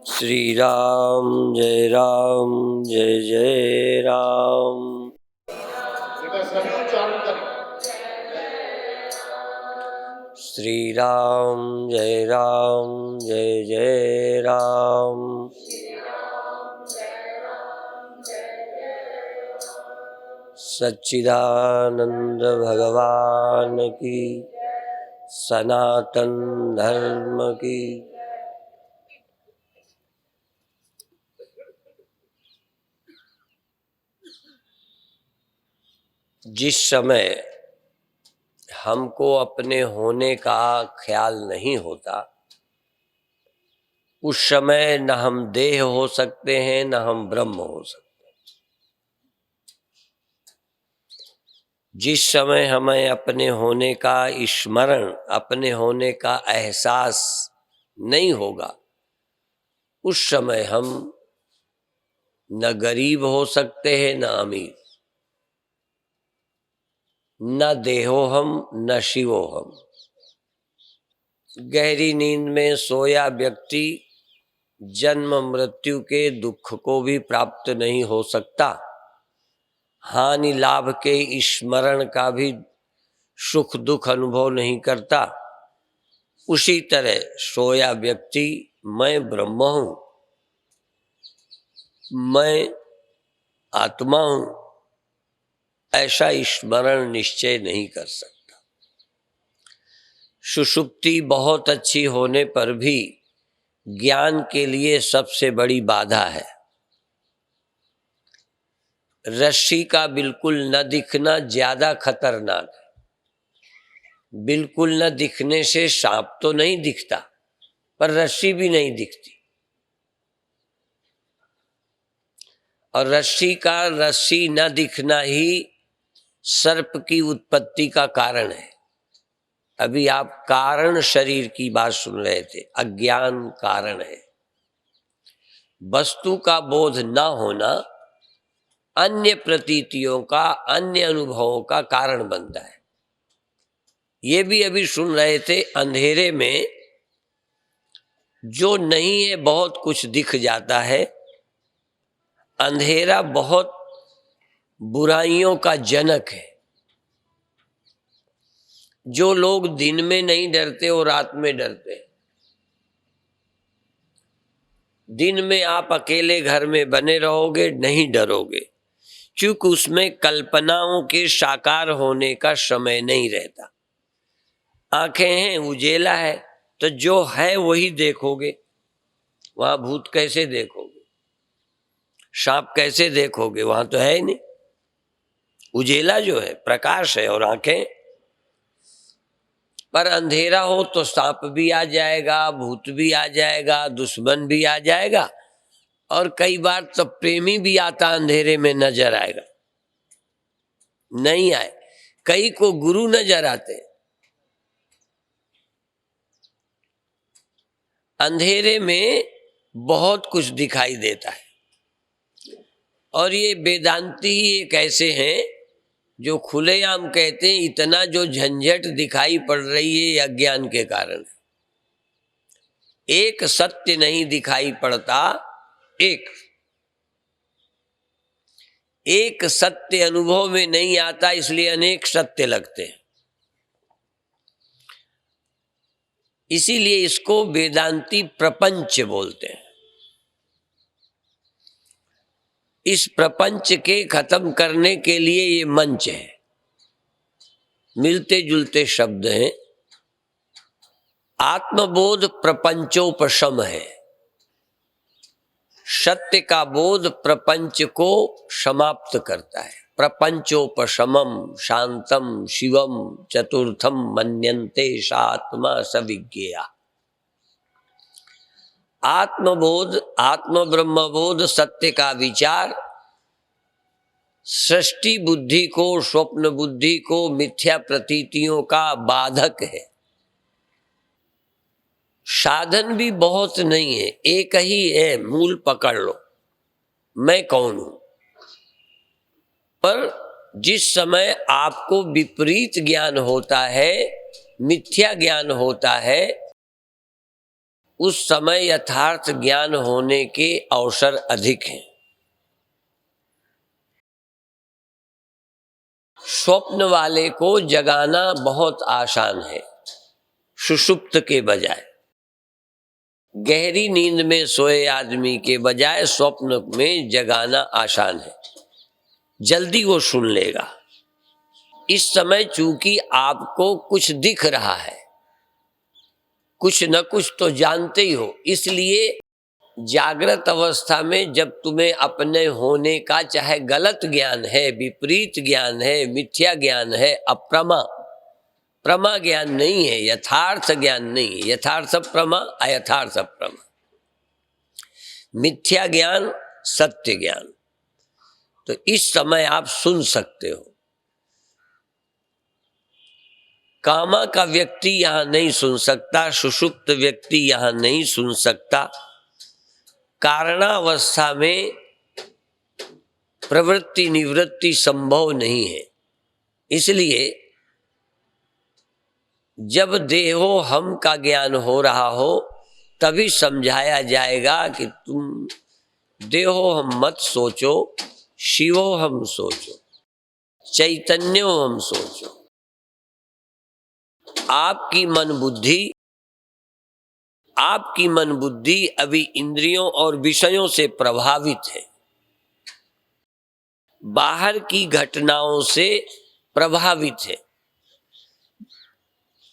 श्री राम जय जय राम। श्री राम जय जय राम। सच्चिदानंद भगवान की, सनातन धर्म की। जिस समय हमको अपने होने का ख्याल नहीं होता, उस समय न हम देह हो सकते हैं न हम ब्रह्म हो सकते हैं। जिस समय हमें अपने होने का स्मरण, अपने होने का एहसास नहीं होगा, उस समय हम न गरीब हो सकते हैं न अमीर, न देहोहम न शिवोहम। गहरी नींद में सोया व्यक्ति जन्म मृत्यु के दुख को भी प्राप्त नहीं हो सकता, हानि लाभ के स्मरण का भी सुख दुख अनुभव नहीं करता। उसी तरह सोया व्यक्ति मैं ब्रह्म हूं, मैं आत्मा हूं, ऐसा स्मरण निश्चय नहीं कर सकता। सुषुप्ति बहुत अच्छी होने पर भी ज्ञान के लिए सबसे बड़ी बाधा है। रस्सी का बिल्कुल न दिखना ज्यादा खतरनाक है। बिल्कुल न दिखने से सांप तो नहीं दिखता, पर रस्सी भी नहीं दिखती। और रस्सी न दिखना ही सर्प की उत्पत्ति का कारण है। अभी आप कारण शरीर की बात सुन रहे थे, अज्ञान कारण है। वस्तु का बोध न होना अन्य प्रतीतियों का, अन्य अनुभवों का कारण बनता है। ये भी अभी सुन रहे थे, अंधेरे में जो नहीं है बहुत कुछ दिख जाता है। अंधेरा बहुत बुराइयों का जनक है। जो लोग दिन में नहीं डरते वो रात में डरते हैं। दिन में आप अकेले घर में बने रहोगे, नहीं डरोगे, क्योंकि उसमें कल्पनाओं के साकार होने का समय नहीं रहता। आंखें हैं, उजेला है, तो जो है वही देखोगे। वहां भूत कैसे देखोगे, सांप कैसे देखोगे, वहां तो है ही नहीं। उजेला जो है प्रकाश है और आंखें। पर अंधेरा हो तो सांप भी आ जाएगा, भूत भी आ जाएगा, दुश्मन भी आ जाएगा, और कई बार तो प्रेमी भी आता अंधेरे में नजर आएगा। नहीं आए, कई को गुरु नजर आते। अंधेरे में बहुत कुछ दिखाई देता है। और ये वेदांती ही एक ऐसे हैं जो खुलेआम कहते हैं इतना जो झंझट दिखाई पड़ रही है अज्ञान के कारण। एक सत्य नहीं दिखाई पड़ता, एक सत्य अनुभव में नहीं आता, इसलिए अनेक सत्य लगते हैं। इसीलिए इसको वेदांती प्रपंच बोलते हैं। इस प्रपंच के खत्म करने के लिए ये मंच है। मिलते जुलते शब्द हैं। आत्मबोध प्रपंचोपशम है। सत्य का बोध प्रपंच को समाप्त करता है। प्रपंचोपशमम शांतम शिवम चतुर्थम मन्यन्ते सात्मा सविज्ञेया। आत्मबोध, आत्म ब्रह्मबोध, सत्य का विचार सृष्टि बुद्धि को, स्वप्न बुद्धि को, मिथ्या प्रतीतियों का बाधक है। साधन भी बहुत नहीं है, एक ही है, मूल पकड़ लो, मैं कौन हूं। पर जिस समय आपको विपरीत ज्ञान होता है, मिथ्या ज्ञान होता है, उस समय यथार्थ ज्ञान होने के अवसर अधिक हैं। स्वप्न वाले को जगाना बहुत आसान है सुषुप्त के बजाय। गहरी नींद में सोए आदमी के बजाय स्वप्न में जगाना आसान है, जल्दी वो सुन लेगा। इस समय चूंकि आपको कुछ दिख रहा है, कुछ न कुछ तो जानते ही हो, इसलिए जागृत अवस्था में जब तुम्हें अपने होने का चाहे गलत ज्ञान है, विपरीत ज्ञान है, मिथ्या ज्ञान है, प्रमा ज्ञान नहीं है, यथार्थ ज्ञान नहीं है। यथार्थ प्रमा, अयथार्थ प्रमा, मिथ्या ज्ञान, सत्य ज्ञान। तो इस समय आप सुन सकते हो। कामा का व्यक्ति यहां नहीं सुन सकता, सुषुप्त व्यक्ति यहां नहीं सुन सकता। कारणावस्था में प्रवृत्ति निवृत्ति संभव नहीं है। इसलिए जब देहो हम का ज्ञान हो रहा हो तभी समझाया जाएगा कि तुम देहो हम मत सोचो, शिवो हम सोचो, चैतन्यो हम सोचो। आपकी मन बुद्धि अभी इंद्रियों और विषयों से प्रभावित है, बाहर की घटनाओं से प्रभावित है।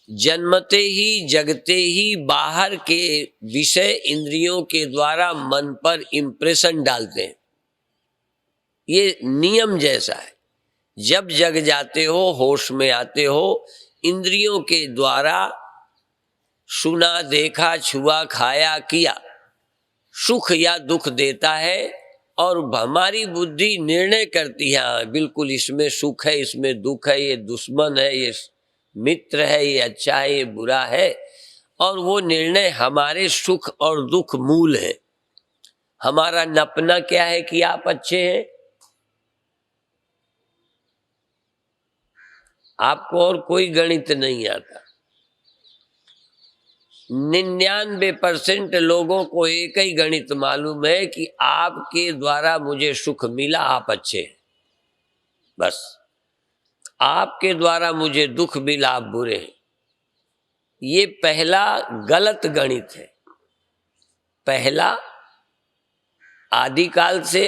जन्मते ही जगते ही बाहर के विषय इंद्रियों के द्वारा मन पर इंप्रेशन डालते हैं। ये नियम जैसा है। जब जग जाते हो, होश में आते हो, इंद्रियों के द्वारा सुना, देखा, छुआ, खाया, किया, सुख या दुख देता है और हमारी बुद्धि निर्णय करती है, हाँ बिल्कुल इसमें सुख है, इसमें दुख है, ये दुश्मन है, ये मित्र है, ये अच्छा है, ये बुरा है। और वो निर्णय हमारे सुख और दुख मूल है। हमारा नपना क्या है कि आप अच्छे हैं। आपको और कोई गणित नहीं आता। 99% लोगों को एक ही गणित मालूम है कि आपके द्वारा मुझे सुख मिला, आप अच्छे हैं, बस। आपके द्वारा मुझे दुख मिला, आप बुरे हैं। ये पहला गलत गणित है। पहला, आदिकाल से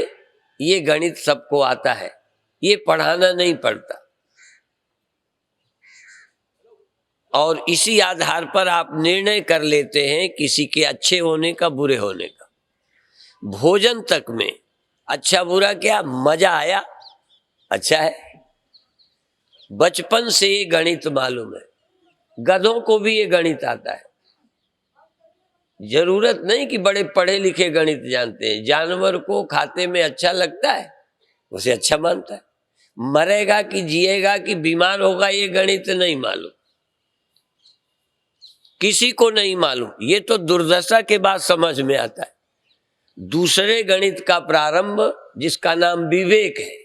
ये गणित सबको आता है, ये पढ़ाना नहीं पड़ता। और इसी आधार पर आप निर्णय कर लेते हैं किसी के अच्छे होने का, बुरे होने का। भोजन तक में अच्छा बुरा क्या, मजा आया, अच्छा है। बचपन से ये गणित मालूम है। गधों को भी ये गणित आता है। जरूरत नहीं कि बड़े पढ़े लिखे गणित जानते हैं। जानवर को खाते में अच्छा लगता है, उसे अच्छा मानता है। मरेगा कि जिएगा कि बीमार होगा, ये गणित नहीं मालूम, किसी को नहीं मालूम। ये तो दुर्दशा के बाद समझ में आता है। दूसरे गणित का प्रारंभ, जिसका नाम विवेक है,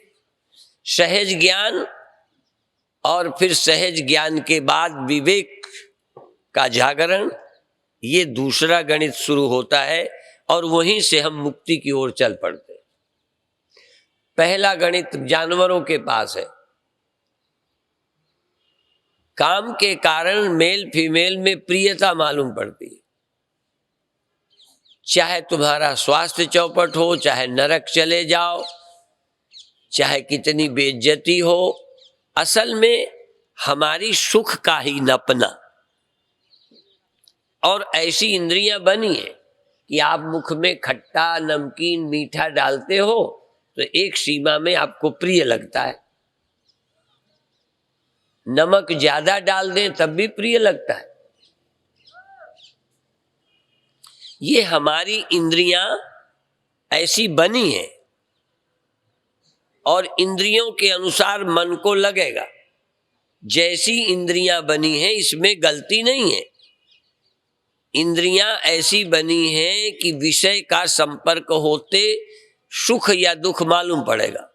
सहज ज्ञान, और फिर सहज ज्ञान के बाद विवेक का जागरण, ये दूसरा गणित शुरू होता है और वहीं से हम मुक्ति की ओर चल पड़ते हैं। पहला गणित जानवरों के पास है। काम के कारण मेल फीमेल में प्रियता मालूम पड़ती है। चाहे तुम्हारा स्वास्थ्य चौपट हो, चाहे नरक चले जाओ, चाहे कितनी बेइज्जती हो, असल में हमारी सुख का ही नपना। और ऐसी इंद्रियां बनी है कि आप मुख में खट्टा, नमकीन, मीठा डालते हो तो एक सीमा में आपको प्रिय लगता है। नमक ज्यादा डाल दें तब भी प्रिय लगता है। ये हमारी इंद्रियां ऐसी बनी है और इंद्रियों के अनुसार मन को लगेगा। जैसी इंद्रियां बनी हैं इसमें गलती नहीं है। इंद्रियां ऐसी बनी हैं कि विषय का संपर्क होते सुख या दुख मालूम पड़ेगा।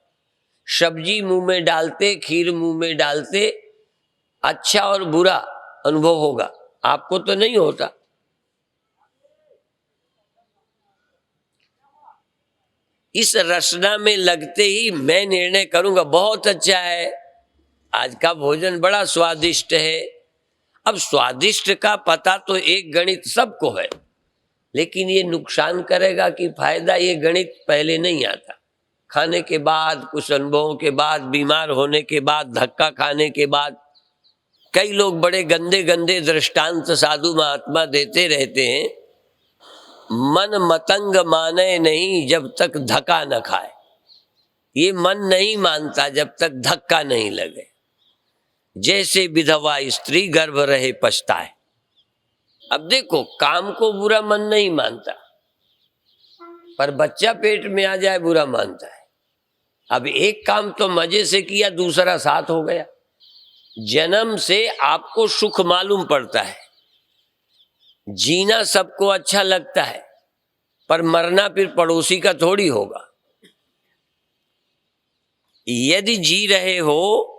सब्जी मुंह में डालते, खीर मुंह में डालते अच्छा और बुरा अनुभव होगा, आपको तो नहीं होता। इस रचना में लगते ही मैं निर्णय करूंगा बहुत अच्छा है, आज का भोजन बड़ा स्वादिष्ट है। अब स्वादिष्ट का पता तो एक गणित सबको है, लेकिन ये नुकसान करेगा कि फायदा, ये गणित पहले नहीं आता। खाने के बाद, कुछ अनुभवों के बाद, बीमार होने के बाद, धक्का खाने के बाद, कई लोग बड़े गंदे गंदे दृष्टांत साधु महात्मा देते रहते हैं। मन मतंग माने नहीं जब तक धक्का न खाए। ये मन नहीं मानता जब तक धक्का नहीं लगे। जैसे विधवा स्त्री गर्भ रहे पछताए। अब देखो, काम को बुरा मन नहीं मानता, पर बच्चा पेट में आ जाए बुरा मानता है। अब एक काम तो मजे से किया, दूसरा साथ हो गया। जन्म से आपको सुख मालूम पड़ता है, जीना सबको अच्छा लगता है, पर मरना फिर पड़ोसी का थोड़ी होगा। यदि जी रहे हो,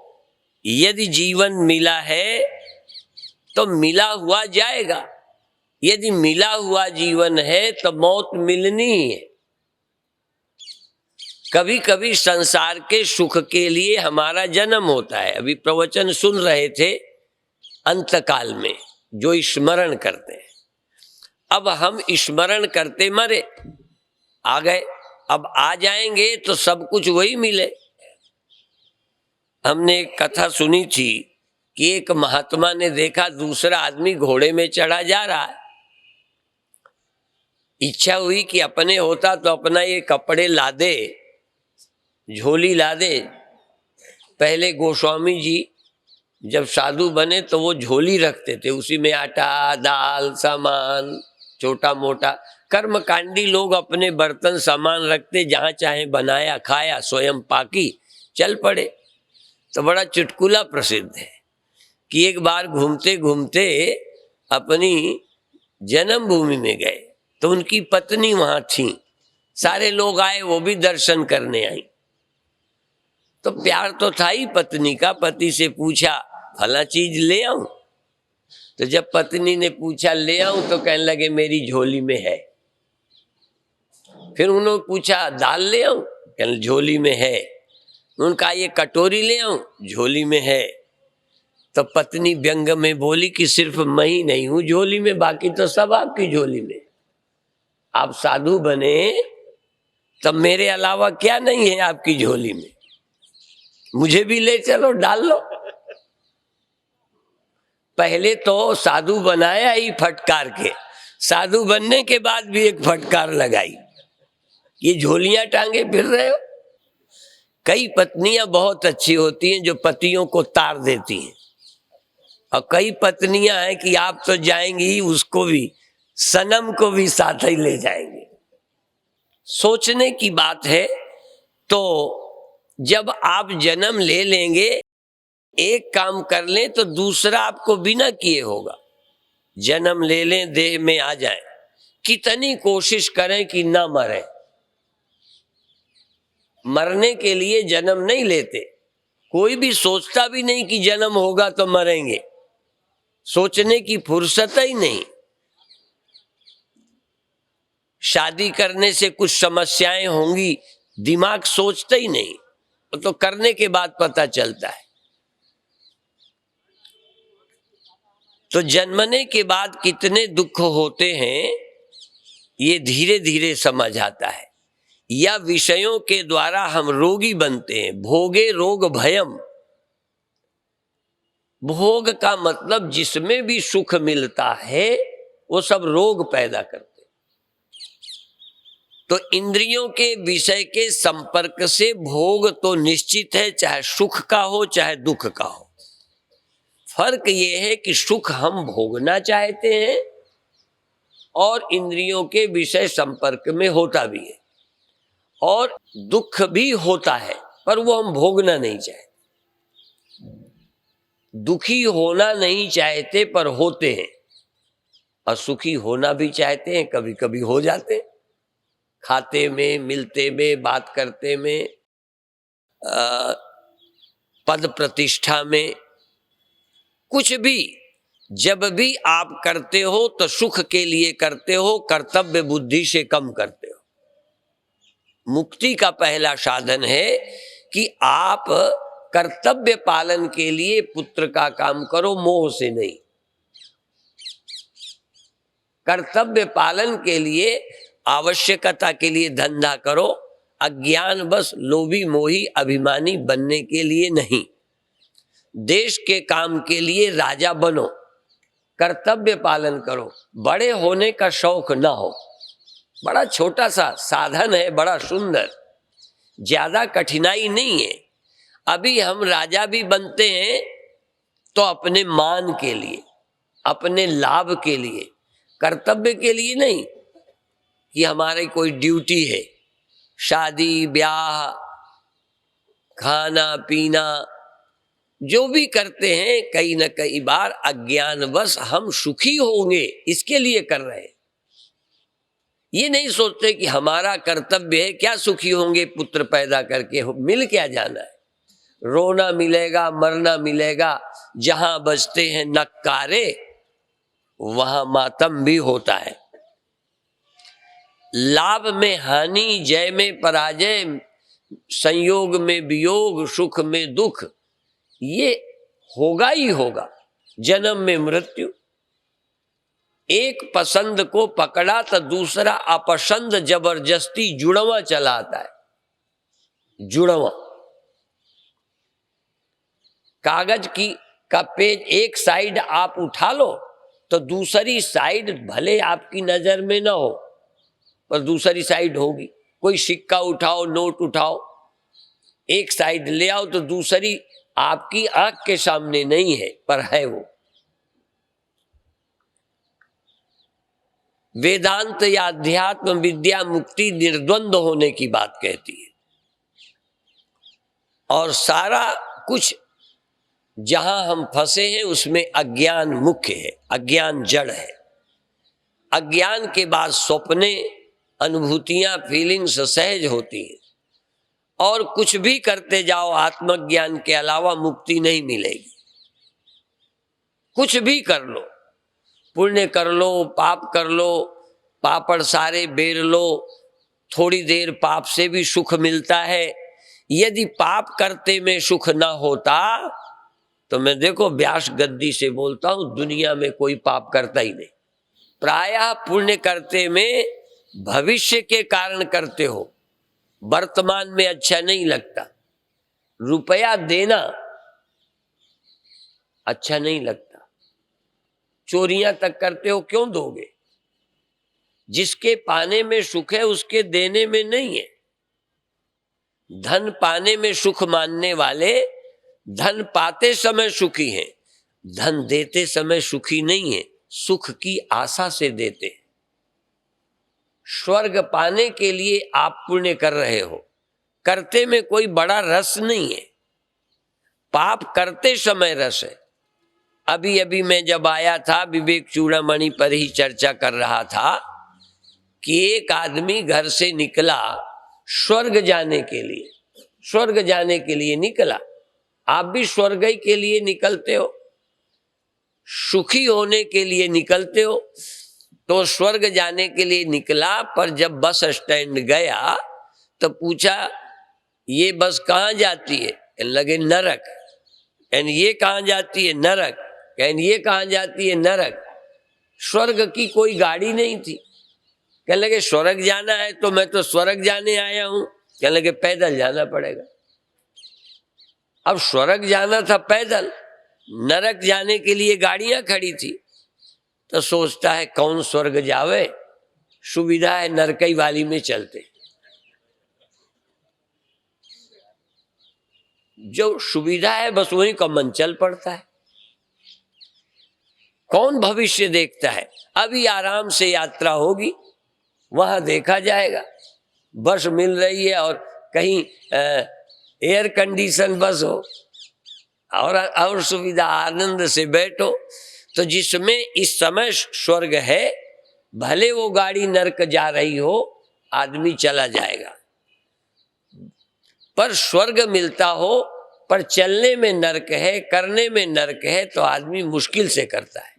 यदि जीवन मिला है तो मिला हुआ जाएगा। यदि मिला हुआ जीवन है तो मौत मिलनी ही है। कभी कभी संसार के सुख के लिए हमारा जन्म होता है। अभी प्रवचन सुन रहे थे अंतकाल में, जो स्मरण करते हैं। अब हम स्मरण करते मरे, आ गए, अब आ जाएंगे तो सब कुछ वही मिले। हमने एक कथा सुनी थी कि एक महात्मा ने देखा दूसरा आदमी घोड़े में चढ़ा जा रहा है। इच्छा हुई कि अपने होता तो अपना ये कपड़े लादे, झोली लादे। पहले गोस्वामी जी जब साधु बने तो वो झोली रखते थे, उसी में आटा, दाल, सामान, छोटा मोटा। कर्मकांडी लोग अपने बर्तन सामान रखते, जहाँ चाहे बनाया, खाया, स्वयं पाकी, चल पड़े। तो बड़ा चुटकुला प्रसिद्ध है कि एक बार घूमते घूमते अपनी जन्मभूमि में गए तो उनकी पत्नी वहां थी। सारे लोग आए, वो भी दर्शन करने आई। तो प्यार तो था ही पत्नी का। पति से पूछा, फला चीज ले आऊं? तो जब पत्नी ने पूछा ले आऊं, तो कहने लगे मेरी झोली में है। फिर उन्होंने पूछा दाल ले आऊं? कहने झोली में है। उनका ये कटोरी ले आऊं? झोली में है। तो पत्नी व्यंग में बोली कि सिर्फ मैं ही नहीं हूं झोली में, बाकी तो सब आपकी झोली में। आप साधु बने तब मेरे अलावा क्या नहीं है आपकी झोली में? मुझे भी ले चलो, डाल लो। पहले तो साधु बनाया ही फटकार के, साधु बनने के बाद भी एक फटकार लगाई, ये झोलियां टांगे फिर रहे हो। कई पत्नियां बहुत अच्छी होती हैं जो पतियों को तार देती हैं, और कई पत्नियां हैं कि आप तो जाएंगी, उसको भी, सनम को भी साथ ही ले जाएंगे। सोचने की बात है। तो जब आप जन्म ले लेंगे, एक काम कर लें तो दूसरा आपको बिना किए होगा। जन्म ले लें, देह में आ जाए, कितनी कोशिश करें कि ना मरे। मरने के लिए जन्म नहीं लेते। कोई भी सोचता भी नहीं कि जन्म होगा तो मरेंगे, सोचने की फुर्सत ही नहीं। शादी करने से कुछ समस्याएं होंगी, दिमाग सोचता ही नहीं, तो करने के बाद पता चलता है। तो जन्मने के बाद कितने दुख होते हैं ये धीरे धीरे समझ आता है। या विषयों के द्वारा हम रोगी बनते हैं। भोगे रोग भयम। भोग का मतलब जिसमें भी सुख मिलता है वो सब रोग पैदा करते। तो इंद्रियों के विषय के संपर्क से भोग तो निश्चित है, चाहे सुख का हो चाहे दुख का हो। फर्क ये है कि सुख हम भोगना चाहते हैं और इंद्रियों के विषय संपर्क में होता भी है, और दुख भी होता है पर वो हम भोगना नहीं चाहते। दुखी होना नहीं चाहते पर होते हैं, और सुखी होना भी चाहते हैं, कभी कभी हो जाते हैं। खाते में, मिलते में, बात करते में, पद प्रतिष्ठा में, कुछ भी जब भी आप करते हो तो सुख के लिए करते हो, कर्तव्य बुद्धि से कम करते हो। मुक्ति का पहला साधन है कि आप कर्तव्य पालन के लिए पुत्र का काम करो, मोह से नहीं। कर्तव्य पालन के लिए, आवश्यकता के लिए धंधा करो, अज्ञान बस लोभी मोही अभिमानी बनने के लिए नहीं। देश के काम के लिए राजा बनो, कर्तव्य पालन करो, बड़े होने का शौक ना हो। बड़ा छोटा सा साधन है, बड़ा सुंदर, ज्यादा कठिनाई नहीं है। अभी हम राजा भी बनते हैं तो अपने मान के लिए, अपने लाभ के लिए, कर्तव्य के लिए नहीं कि हमारी कोई ड्यूटी है। शादी ब्याह, खाना पीना जो भी करते हैं, कई न कई बार अज्ञानवश हम सुखी होंगे इसके लिए कर रहे हैं। ये नहीं सोचते कि हमारा कर्तव्य है, क्या सुखी होंगे पुत्र पैदा करके, मिल क्या जाना है। रोना मिलेगा, मरना मिलेगा। जहां बजते हैं नक्कारे वहां मातम भी होता है। लाभ में हानि, जय में पराजय, संयोग में वियोग, सुख में दुख, ये होगा ही होगा। जन्म में मृत्यु। एक पसंद को पकड़ा तो दूसरा अपसंद जबरदस्ती जुड़वा चलाता है। जुड़वा कागज का पेज एक साइड आप उठा लो तो दूसरी साइड भले आपकी नजर में ना हो पर दूसरी साइड होगी। कोई सिक्का उठाओ, नोट उठाओ, एक साइड ले आओ तो दूसरी आपकी आंख के सामने नहीं है पर है वो। वेदांत या अध्यात्म विद्या मुक्ति निर्द्वंद्व होने की बात कहती है। और सारा कुछ जहां हम फंसे हैं उसमें अज्ञान मुख्य है, अज्ञान जड़ है। अज्ञान के बाद सपने, अनुभूतियां, फीलिंग्स सहज होती हैं। और कुछ भी करते जाओ आत्मज्ञान के अलावा मुक्ति नहीं मिलेगी। कुछ भी कर लो, पुण्य कर लो, पाप कर लो, पापड़ सारे बेर लो, थोड़ी देर पाप से भी सुख मिलता है। यदि पाप करते में सुख ना होता तो मैं देखो व्यास गद्दी से बोलता हूं, दुनिया में कोई पाप करता ही नहीं। प्रायः पुण्य करते में भविष्य के कारण करते हो, वर्तमान में अच्छा नहीं लगता। रुपया देना अच्छा नहीं लगता। चोरियां तक करते हो, क्यों दोगे? जिसके पाने में सुख है उसके देने में नहीं है। धन पाने में सुख मानने वाले धन पाते समय सुखी हैं, धन देते समय सुखी नहीं है, सुख की आशा से देते हैं। स्वर्ग पाने के लिए आप पुण्य कर रहे हो, करते में कोई बड़ा रस नहीं है, पाप करते समय रस है। अभी अभी मैं जब आया था विवेक चूड़ामणि पर ही चर्चा कर रहा था कि एक आदमी घर से निकला स्वर्ग जाने के लिए, स्वर्ग जाने के लिए निकला। आप भी स्वर्ग के लिए निकलते हो, सुखी होने के लिए निकलते हो। तो स्वर्ग जाने के लिए निकला, पर जब बस स्टैंड गया तो पूछा ये बस कहाँ जाती है? कहने लगे नरक। कहने ये कहाँ जाती है? नरक। कहने ये कहाँ जाती है? नरक। स्वर्ग की कोई गाड़ी नहीं थी। कहने लगे स्वर्ग जाना है तो मैं तो स्वर्ग जाने आया हूं। कहने लगे पैदल जाना पड़ेगा। अब स्वर्ग जाना था पैदल, नरक जाने के लिए गाड़ियां खड़ी थी। तो सोचता है कौन स्वर्ग जावे, सुविधा है नरकई वाली में चलते। जो सुविधा है बस वही का मन चल पड़ता है। कौन भविष्य देखता है? अभी आराम से यात्रा होगी, वहां देखा जाएगा। बस मिल रही है और कहीं एयर कंडीशन बस हो और सुविधा, आनंद से बैठो। तो जिसमें इस समय स्वर्ग है, भले वो गाड़ी नरक जा रही हो, आदमी चला जाएगा। पर स्वर्ग मिलता हो पर चलने में नरक है, करने में नरक है, तो आदमी मुश्किल से करता है।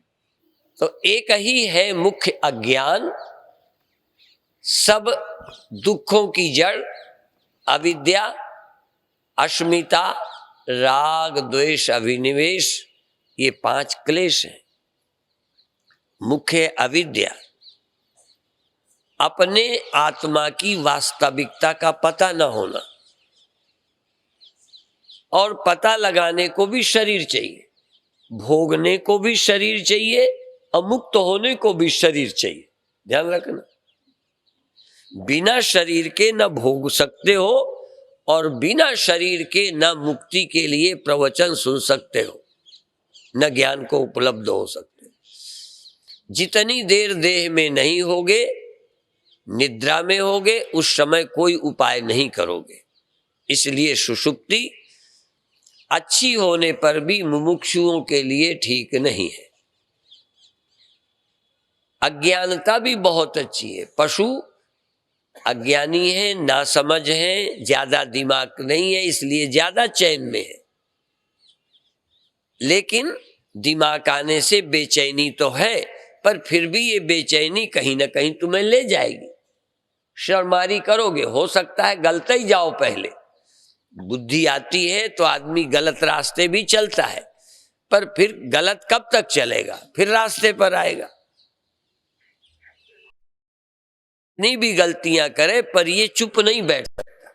तो एक ही है मुख्य अज्ञान, सब दुखों की जड़ अविद्या, अस्मिता, राग, द्वेष, अभिनिवेश, ये 5 क्लेश हैं। मुख्य अविद्या, अपने आत्मा की वास्तविकता का पता न होना, और पता लगाने को भी शरीर चाहिए, भोगने को भी शरीर चाहिए, और मुक्त होने को भी शरीर चाहिए। ध्यान रखना, बिना शरीर के न भोग सकते हो और बिना शरीर के न मुक्ति के लिए प्रवचन सुन सकते हो, न ज्ञान को उपलब्ध हो सकते हो। जितनी देर देह में नहीं होगे, निद्रा में होगे, उस समय कोई उपाय नहीं करोगे। इसलिए सुषुप्ति अच्छी होने पर भी मुमुक्षुओं के लिए ठीक नहीं है। अज्ञानता भी बहुत अच्छी है। पशु अज्ञानी है, नासमझ है, ज्यादा दिमाग नहीं है, इसलिए ज्यादा चैन में है। लेकिन दिमाग आने से बेचैनी तो है, पर फिर भी ये बेचैनी कहीं ना कहीं तुम्हें ले जाएगी। शर्मारी करोगे, हो सकता है गलत ही जाओ। पहले बुद्धि आती है तो आदमी गलत रास्ते भी चलता है, पर फिर गलत कब तक चलेगा, फिर रास्ते पर आएगा। नहीं भी गलतियां करे, पर ये चुप नहीं बैठ सकता,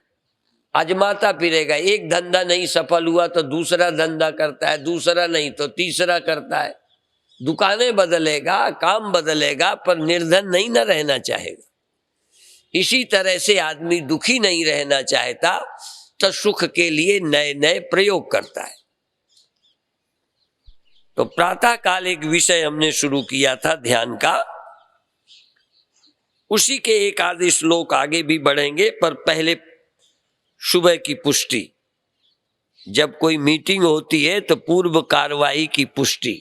आजमाता फिरेगा। एक धंधा नहीं सफल हुआ तो दूसरा धंधा करता है, दूसरा नहीं तो तीसरा करता है। दुकानें बदलेगा, काम बदलेगा, पर निर्धन नहीं न रहना चाहेगा। इसी तरह से आदमी दुखी नहीं रहना चाहता तो सुख के लिए नए नए प्रयोग करता है। तो प्रातः काल एक विषय हमने शुरू किया था ध्यान का, उसी के एक आधे श्लोक आगे भी बढ़ेंगे, पर पहले सुबह की पुष्टि। जब कोई मीटिंग होती है तो पूर्व कार्रवाई की पुष्टि।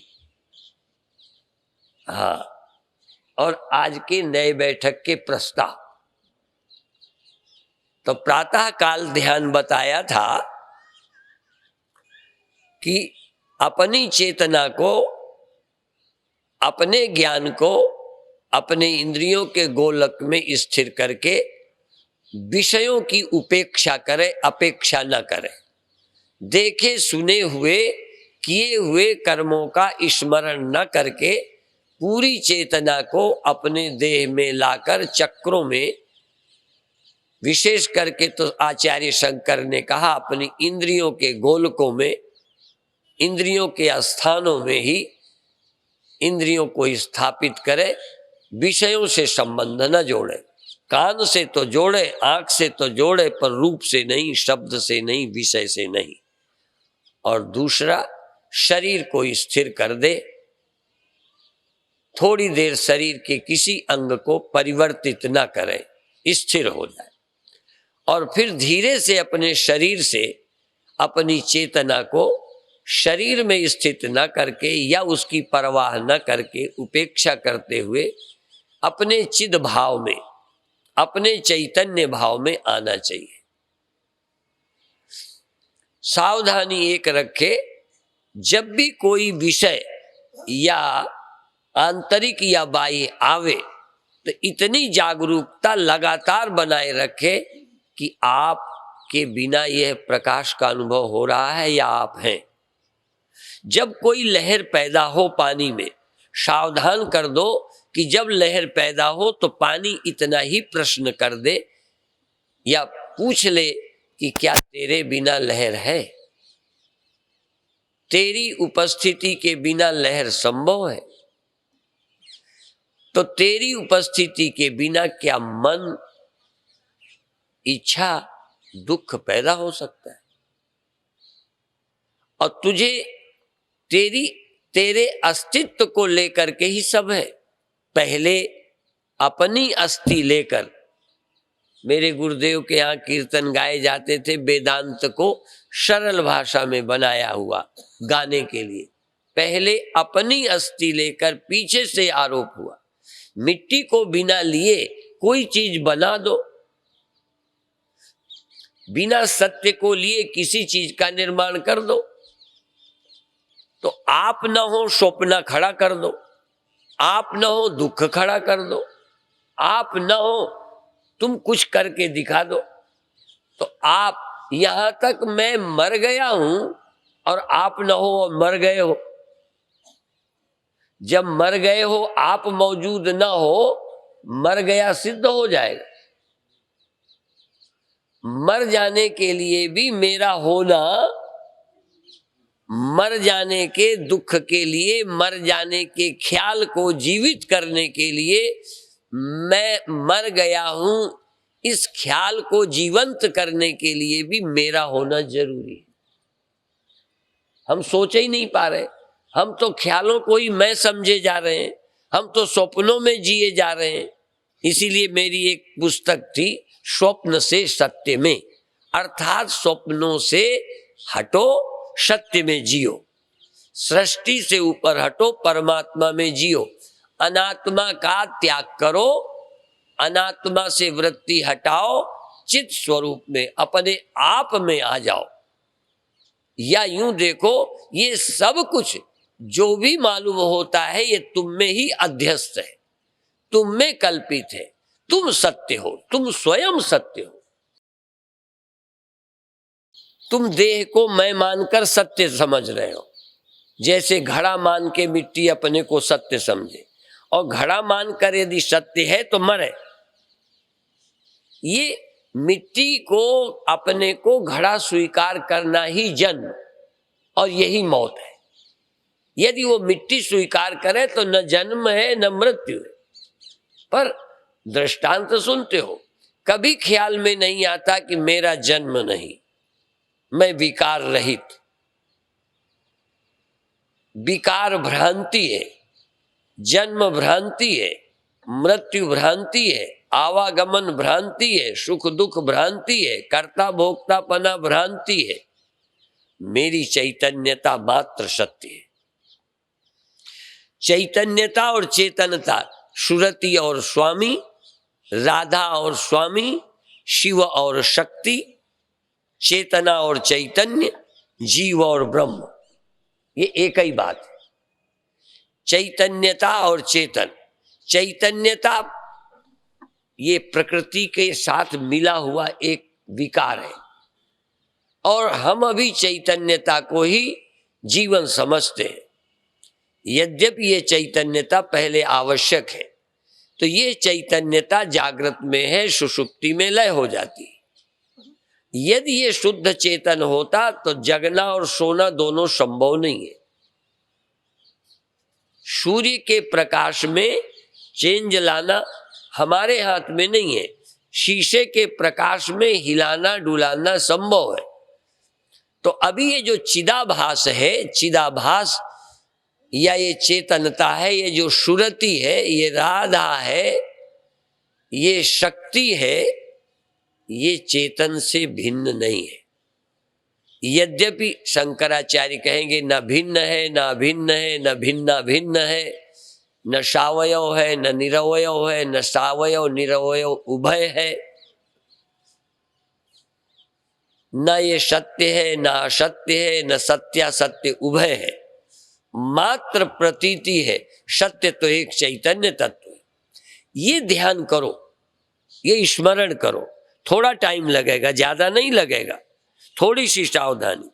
हाँ, और आज के नए बैठक के प्रस्ताव। तो प्रातः काल ध्यान बताया था कि अपनी चेतना को, अपने ज्ञान को अपने इंद्रियों के गोलक में स्थिर करके विषयों की उपेक्षा करे, अपेक्षा न करे। देखे सुने हुए किए हुए कर्मों का स्मरण न करके पूरी चेतना को अपने देह में लाकर चक्रों में, विशेष करके तो आचार्य शंकर ने कहा अपनी इंद्रियों के गोलकों में, इंद्रियों के स्थानों में ही इंद्रियों को स्थापित करे। विषयों से संबंध न जोड़े, कान से तो जोड़े, आंख से तो जोड़े, पर रूप से नहीं, शब्द से नहीं, विषय से नहीं। और दूसरा, शरीर को स्थिर कर दे। थोड़ी देर शरीर के किसी अंग को परिवर्तित न करे, स्थिर हो जाए, और फिर धीरे से अपने शरीर से अपनी चेतना को शरीर में स्थित न करके या उसकी परवाह न करके उपेक्षा करते हुए अपने चिद भाव में, अपने चैतन्य भाव में आना चाहिए। सावधानी एक रखे, जब भी कोई विषय या आंतरिक या बाह्य आवे तो इतनी जागरूकता लगातार बनाए रखे कि आप के बिना यह प्रकाश का अनुभव हो रहा है या आप हैं। जब कोई लहर पैदा हो पानी में, सावधान कर दो कि जब लहर पैदा हो तो पानी इतना ही प्रश्न कर दे या पूछ ले कि क्या तेरे बिना लहर है? तेरी उपस्थिति के बिना लहर संभव है? तो तेरी उपस्थिति के बिना क्या मन, इच्छा, दुख पैदा हो सकता है? और तुझे तेरे अस्तित्व को लेकर के ही सब है। पहले अपनी अस्थि लेकर, मेरे गुरुदेव के यहाँ कीर्तन गाए जाते थे, वेदांत को सरल भाषा में बनाया हुआ गाने के लिए। पहले अपनी अस्थि लेकर पीछे से आरोप हुआ। मिट्टी को बिना लिए कोई चीज बना दो, बिना सत्य को लिए किसी चीज का निर्माण कर दो। तो आप न हो स्वप्न खड़ा कर दो, आप न हो दुख खड़ा कर दो, आप न हो तुम कुछ करके दिखा दो। तो आप यहां तक मैं मर गया हूं और आप न हो और मर गए हो। जब मर गए हो आप मौजूद ना हो, मर गया सिद्ध हो जाएगा। मर जाने के लिए भी मेरा होना, मर जाने के दुख के लिए, मर जाने के ख्याल को जीवित करने के लिए मैं मर गया हूं, इस ख्याल को जीवंत करने के लिए भी मेरा होना जरूरी है। हम सोच ही नहीं पा रहे, हम तो ख्यालों को ही मैं समझे जा रहे हैं, हम तो स्वप्नों में जिए जा रहे हैं। इसीलिए मेरी एक पुस्तक थी, स्वप्न से सत्य में, अर्थात स्वप्नों से हटो, सत्य में जियो, सृष्टि से ऊपर हटो, परमात्मा में जियो, अनात्मा का त्याग करो, अनात्मा से वृत्ति हटाओ, चित स्वरूप में अपने आप में आ जाओ। या यूं देखो, ये सब कुछ जो भी मालूम होता है ये तुम में ही अध्यस्त है, तुम में कल्पित है, तुम सत्य हो, तुम स्वयं सत्य हो। तुम देह को मैं मानकर सत्य समझ रहे हो, जैसे घड़ा मान के मिट्टी अपने को सत्य समझे, और घड़ा मानकर यदि सत्य है तो मरे। ये मिट्टी को, अपने को घड़ा स्वीकार करना ही जन्म और यही मौत है। यदि वो मिट्टी स्वीकार करे तो न जन्म है न मृत्यु है। पर दृष्टांत सुनते हो, कभी ख्याल में नहीं आता कि मेरा जन्म नहीं, मैं विकार रहित। विकार भ्रांति है, जन्म भ्रांति है, मृत्यु भ्रांति है, आवागमन भ्रांति है, सुख दुख भ्रांति है, कर्ता भोक्तापना भ्रांति है। मेरी चैतन्यता मात्र सत्य है। चैतन्यता और चेतनता, सुरति और स्वामी, राधा और स्वामी, शिव और शक्ति, चेतना और चैतन्य, जीव और ब्रह्म, ये एक ही बात है। चैतन्यता और चेतन, चैतन्यता ये प्रकृति के साथ मिला हुआ एक विकार है, और हम अभी चैतन्यता को ही जीवन समझते हैं। यद्यपि ये चैतन्यता पहले आवश्यक है, तो ये चैतन्यता जागृत में है, सुषुप्ति में लय हो जाती है। यदि ये शुद्ध चेतन होता तो जगना और सोना दोनों संभव नहीं है। सूर्य के प्रकाश में चेंज लाना हमारे हाथ में नहीं है, शीशे के प्रकाश में हिलाना डुलाना संभव है। तो अभी ये जो चिदाभास है, चिदाभास या ये चेतनता है, ये जो सुरति है, ये राधा है, ये शक्ति है, ये चेतन से भिन्न नहीं है। यद्यपि शंकराचार्य कहेंगे न भिन्न है, न अभिन्न है, न भिन्ना भिन्न है, न सावयव है, न निरवयव है, न सावयव निरवयव उभय है, न ये सत्य है न असत्य है, न सत्यासत्य उभय है, मात्र प्रतीति है। सत्य तो एक चैतन्य तत्व है। ये ध्यान करो, ये स्मरण करो। थोड़ा टाइम लगेगा, ज्यादा नहीं लगेगा, थोड़ी सी सावधानी।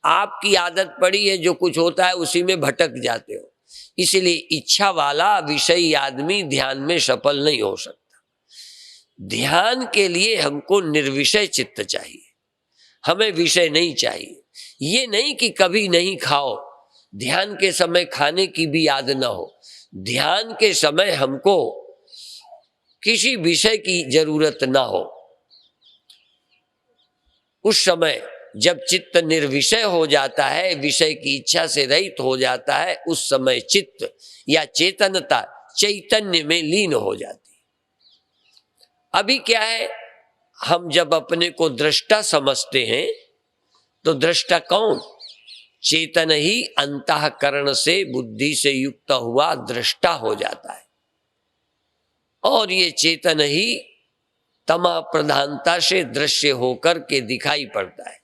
आपकी आदत पड़ी है, जो कुछ होता है उसी में भटक जाते हो, इसलिए इच्छा वाला विषयी आदमी ध्यान में सफल नहीं हो सकता। ध्यान के लिए हमको निर्विषय चित्त चाहिए, हमें विषय नहीं चाहिए। ये नहीं कि कभी नहीं खाओ, ध्यान के समय खाने की भी याद ना हो। ध्यान के समय हमको किसी विषय की जरूरत ना हो। उस समय जब चित्त निर्विषय हो जाता है, विषय की इच्छा से रहित हो जाता है, उस समय चित्त या चेतनता चैतन्य में लीन हो जाती है। अभी क्या है, हम जब अपने को दृष्टा समझते हैं तो दृष्टा कौन? चेतन ही अंतःकरण से बुद्धि से युक्त हुआ दृष्टा हो जाता है, और ये चेतन ही तमा प्रधानता से दृश्य होकर के दिखाई पड़ता है।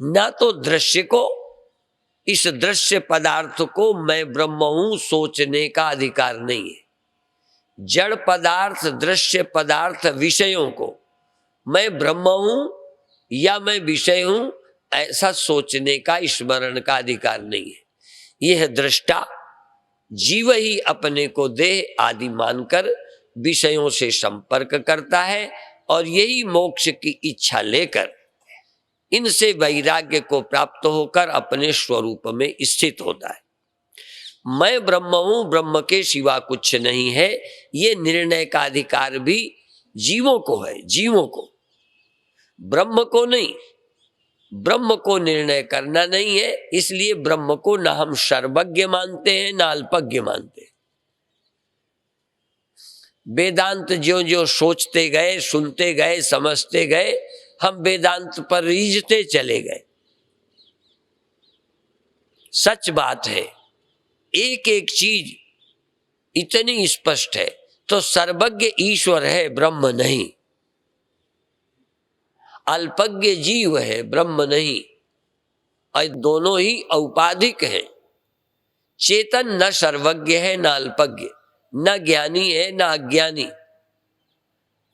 ना तो दृश्य को, इस दृश्य पदार्थ को मैं ब्रह्म हूं सोचने का अधिकार नहीं है। जड़ पदार्थ, दृश्य पदार्थ, विषयों को मैं ब्रह्म हूं या मैं विषय हूं, ऐसा सोचने का, स्मरण का अधिकार नहीं है। यह दृष्टा जीव ही अपने को देह आदि मानकर विषयों से संपर्क करता है और यही मोक्ष की इच्छा लेकर इनसे वैराग्य को प्राप्त होकर अपने स्वरूप में स्थित होता है। मैं ब्रह्म हूं, ब्रह्म के सिवा कुछ नहीं है, ये निर्णय का अधिकार भी जीवों को है, जीवों को, ब्रह्म को नहीं। ब्रह्म को निर्णय करना नहीं है, इसलिए ब्रह्म को ना हम सर्वज्ञ मानते हैं ना अल्पज्ञ मानते हैं। वेदांत जो जो सोचते गए, सुनते गए, समझते गए, हम वेदांत पर रीझते चले गए। सच बात है, एक एक चीज इतनी स्पष्ट है, तो सर्वज्ञ ईश्वर है, ब्रह्म नहीं। अल्पज्ञ जीव है, ब्रह्म नहीं। और दोनों ही औपाधिक हैं। चेतन न सर्वज्ञ है न अल्पज्ञ, न ज्ञानी है न अज्ञानी।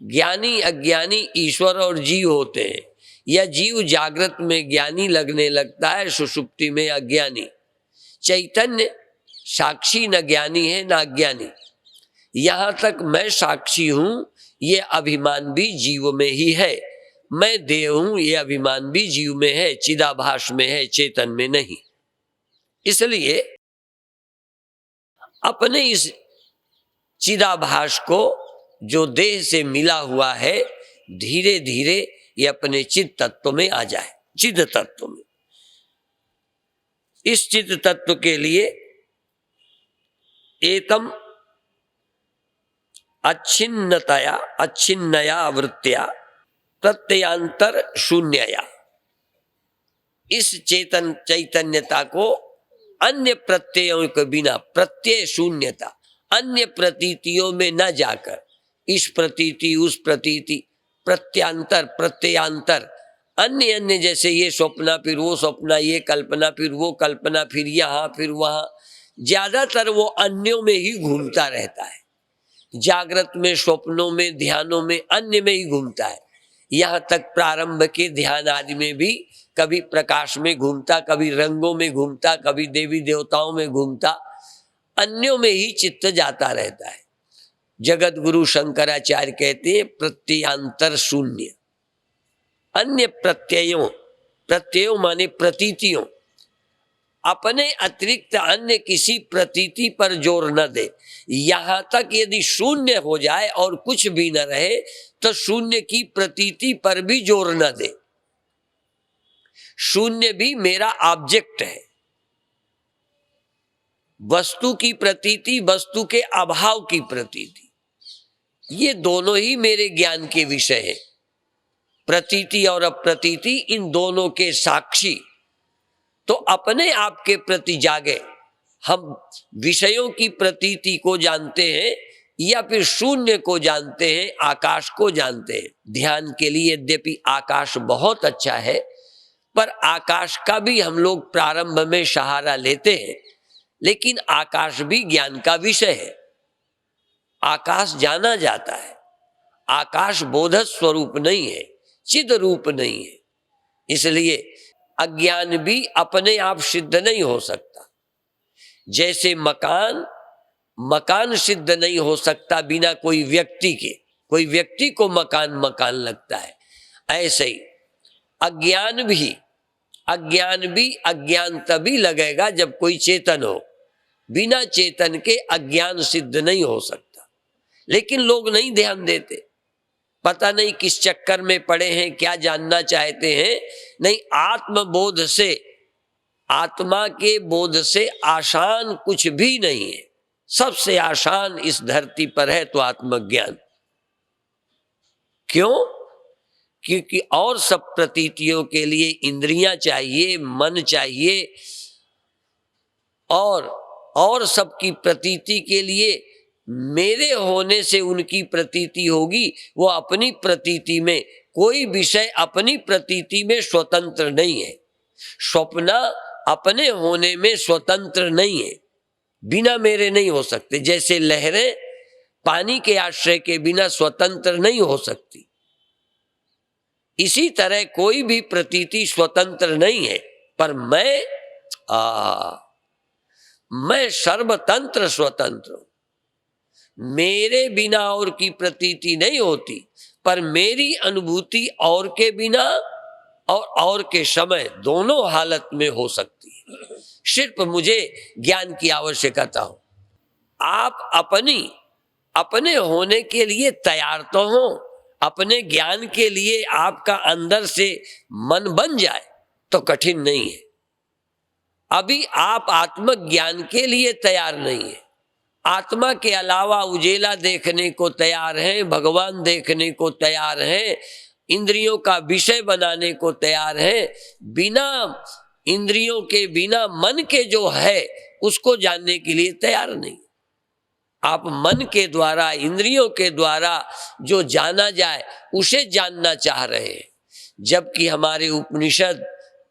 ज्ञानी अज्ञानी ईश्वर और जीव होते हैं। यह जीव जागृत में ज्ञानी लगने लगता है, सुषुप्ति में अज्ञानी। चैतन्य साक्षी न ज्ञानी है न अज्ञानी। यहां तक मैं साक्षी हूं, ये अभिमान भी जीव में ही है। मैं देह हूं, ये अभिमान भी जीव में है, चिदाभास में है, चेतन में नहीं। इसलिए अपने इस चिदाभास को जो देह से मिला हुआ है, धीरे धीरे ये अपने चिद तत्व में आ जाए, चिद तत्व में। इस चिद तत्व के लिए एतम अच्छिन्नतया, अच्छिन्नया वृत्त्या प्रत्ययांतर शून्यया, इस चेतन चैतन्यता को अन्य प्रत्ययों के बिना, प्रत्यय शून्यता, अन्य प्रतीतियों में न जाकर, इस प्रतीति उस प्रतीति, प्रत्यांतर प्रत्ययांतर, अन्य अन्य, जैसे ये स्वप्न फिर वो स्वप्न, ये कल्पना फिर वो कल्पना, फिर यहाँ फिर वहां, ज्यादातर वो अन्यों में ही घूमता रहता है। जागृत में, स्वप्नों में, ध्यानों में, अन्य में ही घूमता है। यहाँ तक प्रारंभ के ध्यान आदि में भी कभी प्रकाश में घूमता, कभी रंगों में घूमता, कभी देवी देवताओं में घूमता, अन्यों में ही चित्त जाता रहता है। जगत गुरु शंकराचार्य कहते हैं प्रत्ययांतर शून्य। अन्य प्रत्ययों, प्रत्ययों माने प्रतीतियों, अपने अतिरिक्त अन्य किसी प्रतीति पर जोर न दे। यहां तक यदि शून्य हो जाए और कुछ भी न रहे, तो शून्य की प्रतीति पर भी जोर न दे। शून्य भी मेरा ऑब्जेक्ट है। वस्तु की प्रतीति, वस्तु के अभाव की प्रतीति, ये दोनों ही मेरे ज्ञान के विषय है। प्रतीति और अप्रतीति, इन दोनों के साक्षी तो अपने आप के प्रति जागे। हम विषयों की प्रतीति को जानते हैं या फिर शून्य को जानते हैं, आकाश को जानते हैं। ध्यान के लिए यद्यपि आकाश बहुत अच्छा है, पर आकाश का भी हम लोग प्रारंभ में सहारा लेते हैं, लेकिन आकाश भी ज्ञान का विषय है। आकाश जाना जाता है। आकाश बोध स्वरूप नहीं है, चिद रूप नहीं है। इसलिए अज्ञान भी अपने आप सिद्ध नहीं हो सकता। जैसे मकान, मकान सिद्ध नहीं हो सकता बिना कोई व्यक्ति के। कोई व्यक्ति को मकान मकान लगता है, ऐसे ही अज्ञान भी अज्ञान तभी लगेगा जब कोई चेतन हो। बिना चेतन के अज्ञान सिद्ध नहीं हो सकता। लेकिन लोग नहीं ध्यान देते, पता नहीं किस चक्कर में पड़े हैं, क्या जानना चाहते हैं। नहीं, आत्मबोध से, आत्मा के बोध से आसान कुछ भी नहीं है। सबसे आसान इस धरती पर है तो आत्मज्ञान। क्यों? क्योंकि और सब प्रतीतियों के लिए इंद्रियां चाहिए, मन चाहिए, और सबकी प्रतीति के लिए मेरे होने से उनकी प्रतीति होगी। वो अपनी प्रतीति में, कोई विषय अपनी प्रतीति में स्वतंत्र नहीं है। स्वप्न अपने होने में स्वतंत्र नहीं है, बिना मेरे नहीं हो सकते। जैसे लहरें पानी के आश्रय के बिना स्वतंत्र नहीं हो सकती। इसी तरह कोई भी प्रतीति स्वतंत्र नहीं है, पर मैं सर्वतंत्र स्वतंत्र हूं। मेरे बिना और की प्रतीति नहीं होती, पर मेरी अनुभूति और के बिना और के समय दोनों हालत में हो सकती है। सिर्फ मुझे ज्ञान की आवश्यकता हो। आप अपने होने के लिए तैयार तो हो, अपने ज्ञान के लिए आपका अंदर से मन बन जाए तो कठिन नहीं है। अभी आप आत्मज्ञान के लिए तैयार नहीं है। आत्मा के अलावा उजेला देखने को तैयार हैं, भगवान देखने को तैयार हैं, इंद्रियों का विषय बनाने को तैयार हैं। बिना इंद्रियों के, बिना मन के जो है उसको जानने के लिए तैयार नहीं। आप मन के द्वारा, इंद्रियों के द्वारा जो जाना जाए उसे जानना चाह रहे हैं, जबकि हमारे उपनिषद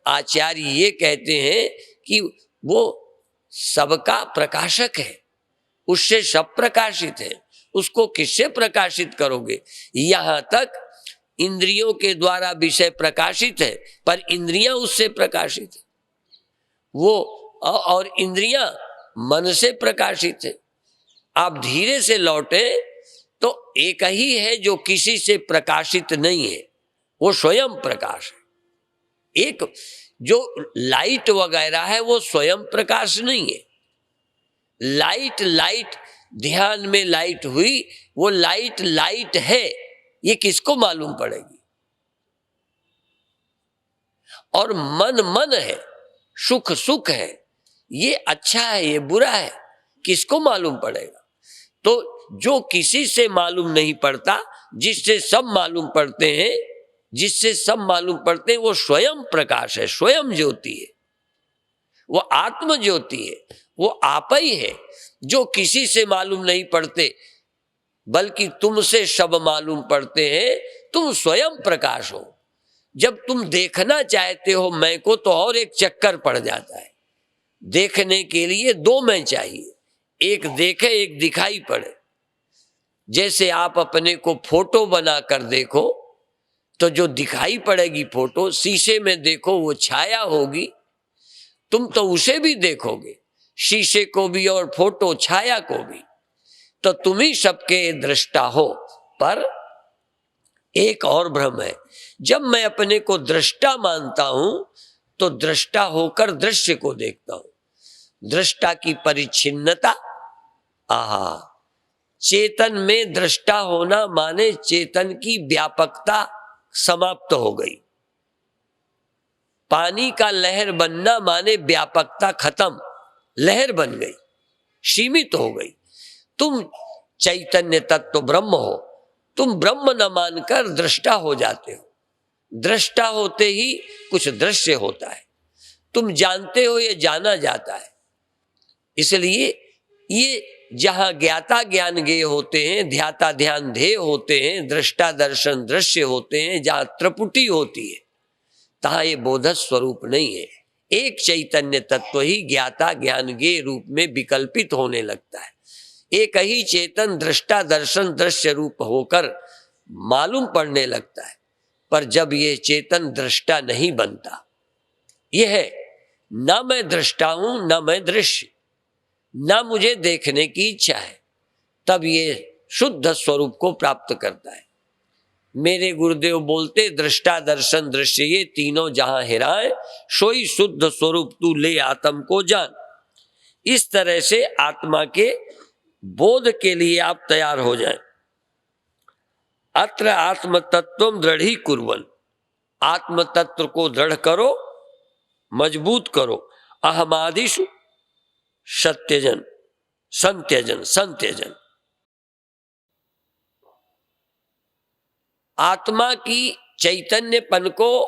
आचार्य ये कहते हैं कि वो सबका प्रकाशक है, उससे सब प्रकाशित है, उसको किससे प्रकाशित करोगे? यहां तक इंद्रियों के द्वारा विषय प्रकाशित है, पर इंद्रियां उससे प्रकाशित है, वो और इंद्रियां मन से प्रकाशित है। आप धीरे से लौटे तो एक ही है जो किसी से प्रकाशित नहीं है, वो स्वयं प्रकाश है। एक जो लाइट वगैरह है वो स्वयं प्रकाश नहीं है। लाइट ध्यान में लाइट हुई, वो लाइट है, ये किसको मालूम पड़ेगी? और मन है, सुख है, ये अच्छा है, ये बुरा है, किसको मालूम पड़ेगा? तो जो किसी से मालूम नहीं पड़ता, जिससे सब मालूम पड़ते हैं, वो स्वयं प्रकाश है, स्वयं ज्योति है, वो आत्म ज्योति है, वो आप ही है। जो किसी से मालूम नहीं पड़ते, बल्कि तुमसे सब मालूम पड़ते हैं। तुम स्वयं प्रकाश हो। जब तुम देखना चाहते हो मैं को, तो और एक चक्कर पड़ जाता है। देखने के लिए दो मैं चाहिए, एक देखे, एक दिखाई पड़े। जैसे आप अपने को फोटो बनाकर देखो तो जो दिखाई पड़ेगी फोटो, शीशे में देखो वो छाया होगी, तुम तो उसे भी देखोगे, शीशे को भी और फोटो छाया को भी। तो तुम ही सबके दृष्टा हो। पर एक और भ्रम है, जब मैं अपने को दृष्टा मानता हूं तो दृष्टा होकर दृश्य को देखता हूं। दृष्टा की परिच्छिन्नता, चेतन में दृष्टा होना माने चेतन की व्यापकता समाप्त हो गई। पानी का लहर बनना माने व्यापकता खत्म, लहर बन गई, सीमित हो गई। तुम चैतन्य तत्व ब्रह्म हो, तुम ब्रह्म न मानकर दृष्टा हो जाते हो। दृष्टा होते ही कुछ दृश्य होता है, तुम जानते हो, ये जाना जाता है। इसलिए ये जहां ज्ञाता ज्ञान ज्ञेय होते हैं, ध्याता ध्यान ध्येय होते हैं, दृष्टा दर्शन दृश्य होते हैं, जहां त्रिपुटी होती है, तहां ये बोध स्वरूप नहीं है। एक चैतन्य तत्व ही ज्ञाता ज्ञान ज्ञेय रूप में विकल्पित होने लगता है। एक ही चेतन दृष्टा दर्शन दृश्य रूप होकर मालूम पड़ने लगता है। पर जब ये चेतन दृष्टा नहीं बनता, यह है ना मैं दृष्टा हूं, ना मैं दृश्य, ना मुझे देखने की इच्छा है, तब ये शुद्ध स्वरूप को प्राप्त करता है। मेरे गुरुदेव बोलते, दृष्टा दर्शन दृश्य ये तीनों जहां हेराए, सोई शुद्ध स्वरूप तू ले आत्म को जान। इस तरह से आत्मा के बोध के लिए आप तैयार हो जाएं। अत्र आत्म तत्व दृढ़ी कुर्वन्, आत्म तत्व को दृढ़ करो, मजबूत करो। अहमादिषु सत्यजन संत्यजन। आत्मा की चैतन्यपन को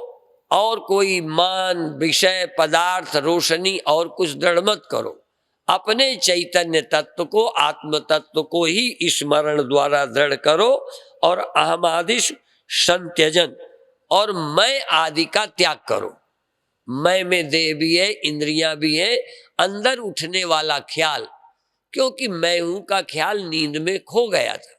और कोई मान, विषय, पदार्थ, रोशनी और कुछ दृढ़ मत करो। अपने चैतन्य तत्व को, आत्म तत्व को ही स्मरण द्वारा दृढ़ करो। और अहमादिषु संत्यजन, और मैं आदि का त्याग करो। मैं में देह भी है, इंद्रियां भी है, अंदर उठने वाला ख्याल, क्योंकि मैं हूं का ख्याल नींद में खो गया था।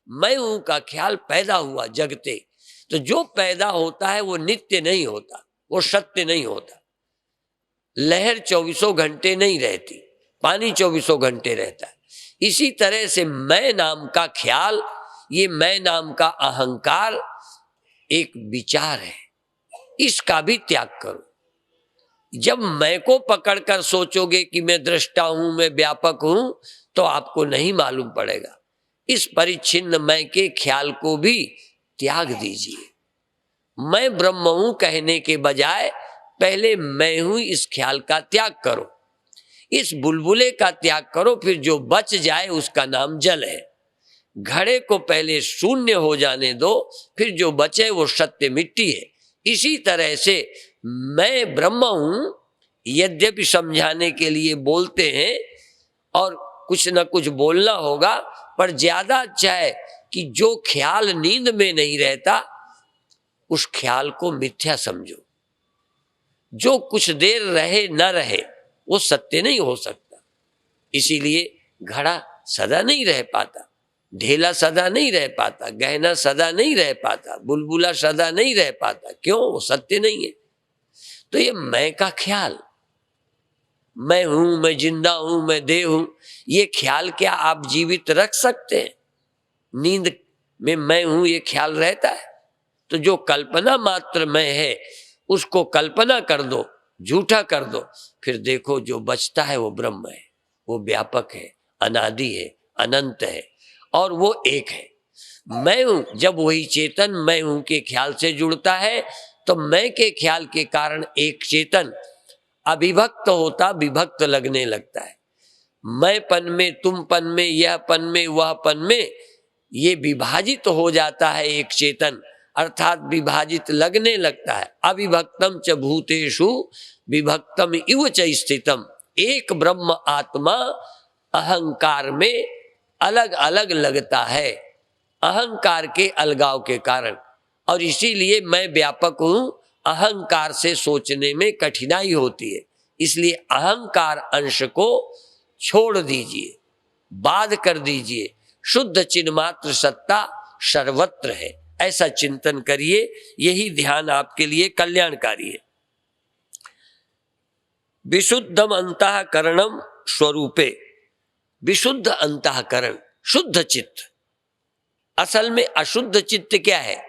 मैं हूं का ख्याल पैदा हुआ जगते। तो जो पैदा होता है वो नित्य नहीं होता, वो सत्य नहीं होता। लहर 24 घंटे नहीं रहती, पानी 24 घंटे रहता है। इसी तरह से मैं नाम का ख्याल, ये मैं नाम का अहंकार एक विचार है, इसका भी त्याग करो। जब मैं को पकड़कर सोचोगे कि मैं दृष्टा हूं, मैं व्यापक हूं, तो आपको नहीं मालूम पड़ेगा। इस परिच्छिन्न मैं के ख्याल को भी त्याग दीजिए। मैं ब्रह्म हूं कहने के बजाय पहले मैं हूं इस ख्याल का त्याग करो। इस बुलबुले का त्याग करो, फिर जो बच जाए उसका नाम जल है। घड़े को पहले शून्य हो जाने दो, फिर जो बचे वो सत्य मिट्टी है। इसी तरह से मैं ब्रह्म हूं, यद्यपि समझाने के लिए बोलते हैं और कुछ न कुछ बोलना होगा, पर ज्यादा अच्छा है कि जो ख्याल नींद में नहीं रहता उस ख्याल को मिथ्या समझो। जो कुछ देर रहे न रहे वो सत्य नहीं हो सकता। इसीलिए घड़ा सदा नहीं रह पाता, ढेला सदा नहीं रह पाता, गहना सदा नहीं रह पाता, बुलबुला सदा नहीं रह पाता। क्यों? वो सत्य नहीं है। तो ये मैं का ख्याल, मैं हूं, मैं जिंदा हूं, मैं देह हूं, ये ख्याल क्या आप जीवित रख सकते हैं? नींद में मैं हूं ये ख्याल रहता है? तो जो कल्पना मात्र मैं है उसको कल्पना कर दो, झूठा कर दो, फिर देखो जो बचता है वो ब्रह्म है, वो व्यापक है, अनादि है, अनंत है और वो एक है। मैं हूं, जब वही चेतन मैं हूं के ख्याल से जुड़ता है तो मैं के ख्याल के कारण एक चेतन अविभक्त होता विभक्त लगने लगता है। मैं पन में, तुम पन में, यह पन में, वह पन में, ये विभाजित हो जाता है एक चेतन, अर्थात विभाजित लगने लगता है। अविभक्तम च भूतेषु विभक्तम इव च स्थितम। एक ब्रह्म आत्मा अहंकार में अलग अलग लगता है, अहंकार के अलगाव के कारण। और इसीलिए मैं व्यापक हूं, अहंकार से सोचने में कठिनाई होती है। इसलिए अहंकार अंश को छोड़ दीजिए, बाध कर दीजिए। शुद्ध चिन्मात्र सत्ता सर्वत्र है, ऐसा चिंतन करिए। यही ध्यान आपके लिए कल्याणकारी है। विशुद्धम अंतःकरणम स्वरूपे। विशुद्ध अंतःकरण, शुद्ध चित्त। असल में अशुद्ध चित्त क्या है?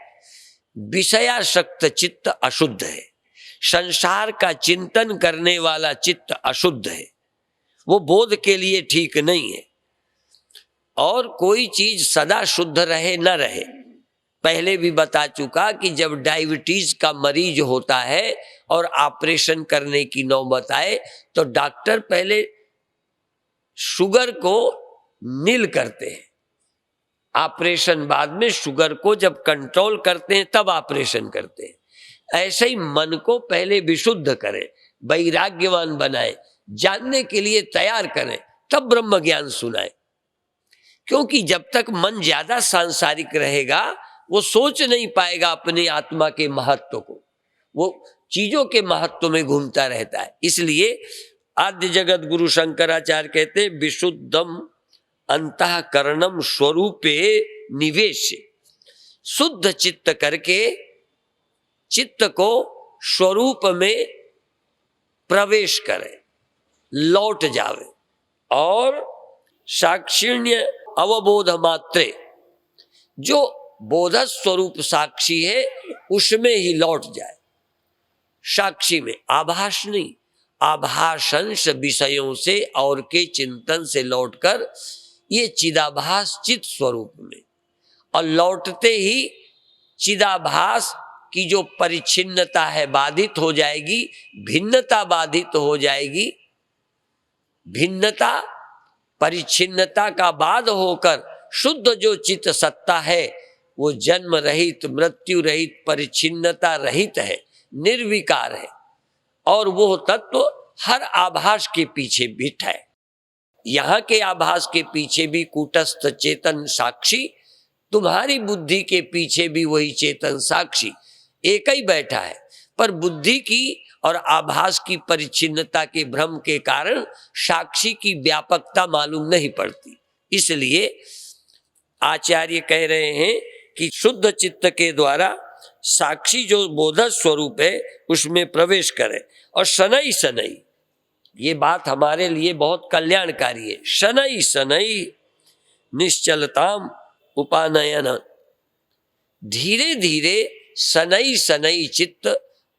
विषयासक्त चित्त अशुद्ध है। संसार का चिंतन करने वाला चित्त अशुद्ध है, वो बोध के लिए ठीक नहीं है। और कोई चीज सदा शुद्ध रहे न रहे, पहले भी बता चुका कि जब डायबिटीज का मरीज होता है और ऑपरेशन करने की नौबत आए तो डॉक्टर पहले शुगर को नील करते हैं, ऑपरेशन बाद में शुगर को जब कंट्रोल करते हैं तब ऑपरेशन करते हैं। ऐसे ही मन को पहले विशुद्ध करें, वैराग्यवान बनाएं, जानने के लिए तैयार करें, तब ब्रह्म ज्ञान सुनाएं। क्योंकि जब तक मन ज्यादा सांसारिक रहेगा वो सोच नहीं पाएगा अपनी आत्मा के महत्व को, वो चीजों के महत्व में घूमता रहता है। इसलिए आद्य जगत गुरु शंकराचार्य कहते विशुद्धम अंतःकरणम स्वरूपे निवेश। शुद्ध चित्त करके चित्त को स्वरूप में प्रवेश करे, लौट जावे और साक्षिण्य अवबोध मात्रे, जो बोध स्वरूप साक्षी है उसमें ही लौट जाए। साक्षी में, आभास नहीं, आभासंश विषयों से और के चिंतन से लौटकर ये चिदाभास चित स्वरूप में, और लौटते ही चिदाभास की जो परिच्छिन्नता है बाधित हो जाएगी, भिन्नता बाधित हो जाएगी। भिन्नता परिच्छिन्नता का बाध होकर शुद्ध जो चित्त सत्ता है वो जन्म रहित, मृत्यु रहित, परिच्छिन्नता रहित है, निर्विकार है। और वो तत्व हर आभास के पीछे बैठा है। यहाँ के आभास के पीछे भी कूटस्थ चेतन साक्षी, तुम्हारी बुद्धि के पीछे भी वही चेतन साक्षी, एक ही बैठा है। पर बुद्धि की और आभास की परिच्छिन्नता के भ्रम के कारण साक्षी की व्यापकता मालूम नहीं पड़ती। इसलिए आचार्य कह रहे हैं कि शुद्ध चित्त के द्वारा साक्षी जो बोधक स्वरूप है उसमें प्रवेश करे। और शनै शनै, ये बात हमारे लिए बहुत कल्याणकारी है। शनै शनै निश्चलताम उपानयन, धीरे धीरे शनै शनै चित्त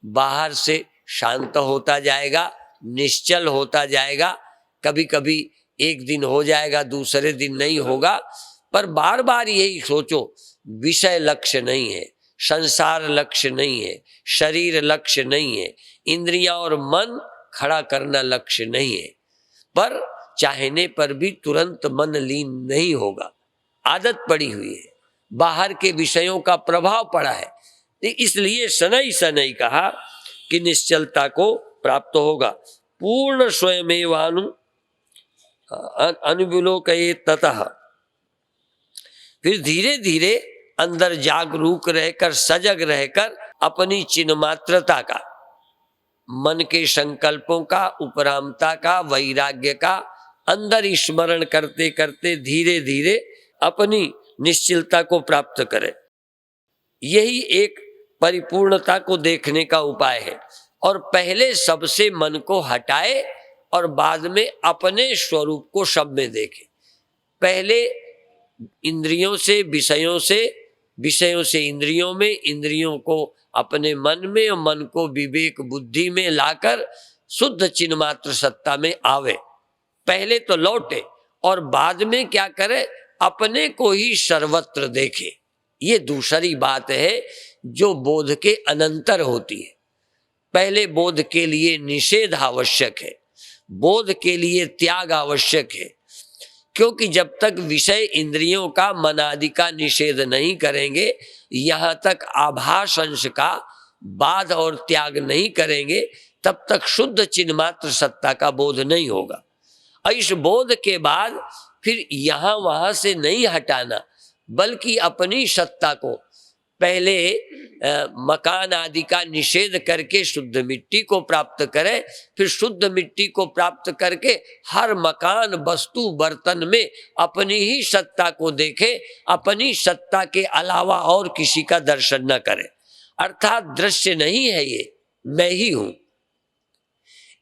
बाहर से शांत होता जाएगा, निश्चल होता जाएगा। कभी कभी एक दिन हो जाएगा, दूसरे दिन नहीं होगा, पर बार बार यही सोचो, विषय लक्ष्य नहीं है, संसार लक्ष्य नहीं है, शरीर लक्ष्य नहीं है, इंद्रियां और मन खड़ा करना लक्ष्य नहीं है। पर चाहने पर भी तुरंत मन लीन नहीं होगा, आदत पड़ी हुई है, बाहर के विषयों का प्रभाव पड़ा है। इसलिए शनै शनै कहा कि निश्चलता को प्राप्त होगा। पूर्ण स्वयमेवानु अनुविलोकयेत ततः, फिर धीरे धीरे अंदर जागरूक रहकर, सजग रहकर अपनी चिन्मात्रता का, मन के संकल्पों का, उपरामता का, वैराग्य का अंदर स्मरण करते करते धीरे धीरे अपनी निश्चलता को प्राप्त करे। यही एक परिपूर्णता को देखने का उपाय है। और पहले सबसे मन को हटाए और बाद में अपने स्वरूप को सब में देखे। पहले इंद्रियों से विषयों से, विषयों से इंद्रियों में, इंद्रियों को अपने मन में और मन को विवेक बुद्धि में लाकर शुद्ध चिन्मात्र सत्ता में आवे। पहले तो लौटे और बाद में क्या करे, अपने को ही सर्वत्र देखे। ये दूसरी बात है जो बोध के अनंतर होती है। पहले बोध के लिए निषेध आवश्यक है, बोध के लिए त्याग आवश्यक है। क्योंकि जब तक विषय इंद्रियों का, मन आदि का निषेध नहीं करेंगे, यहाँ तक आभास अंश का बाध और त्याग नहीं करेंगे, तब तक शुद्ध चिन्मात्र सत्ता का बोध नहीं होगा। और इस बोध के बाद फिर यहाँ वहाँ से नहीं हटाना, बल्कि अपनी सत्ता को पहले मकान आदि का निषेध करके शुद्ध मिट्टी को प्राप्त करें, फिर शुद्ध मिट्टी को प्राप्त करके हर मकान, वस्तु, बर्तन में अपनी ही सत्ता को देखे, अपनी सत्ता के अलावा और किसी का दर्शन न करे। अर्थात दृश्य नहीं है ये, मैं ही हूं।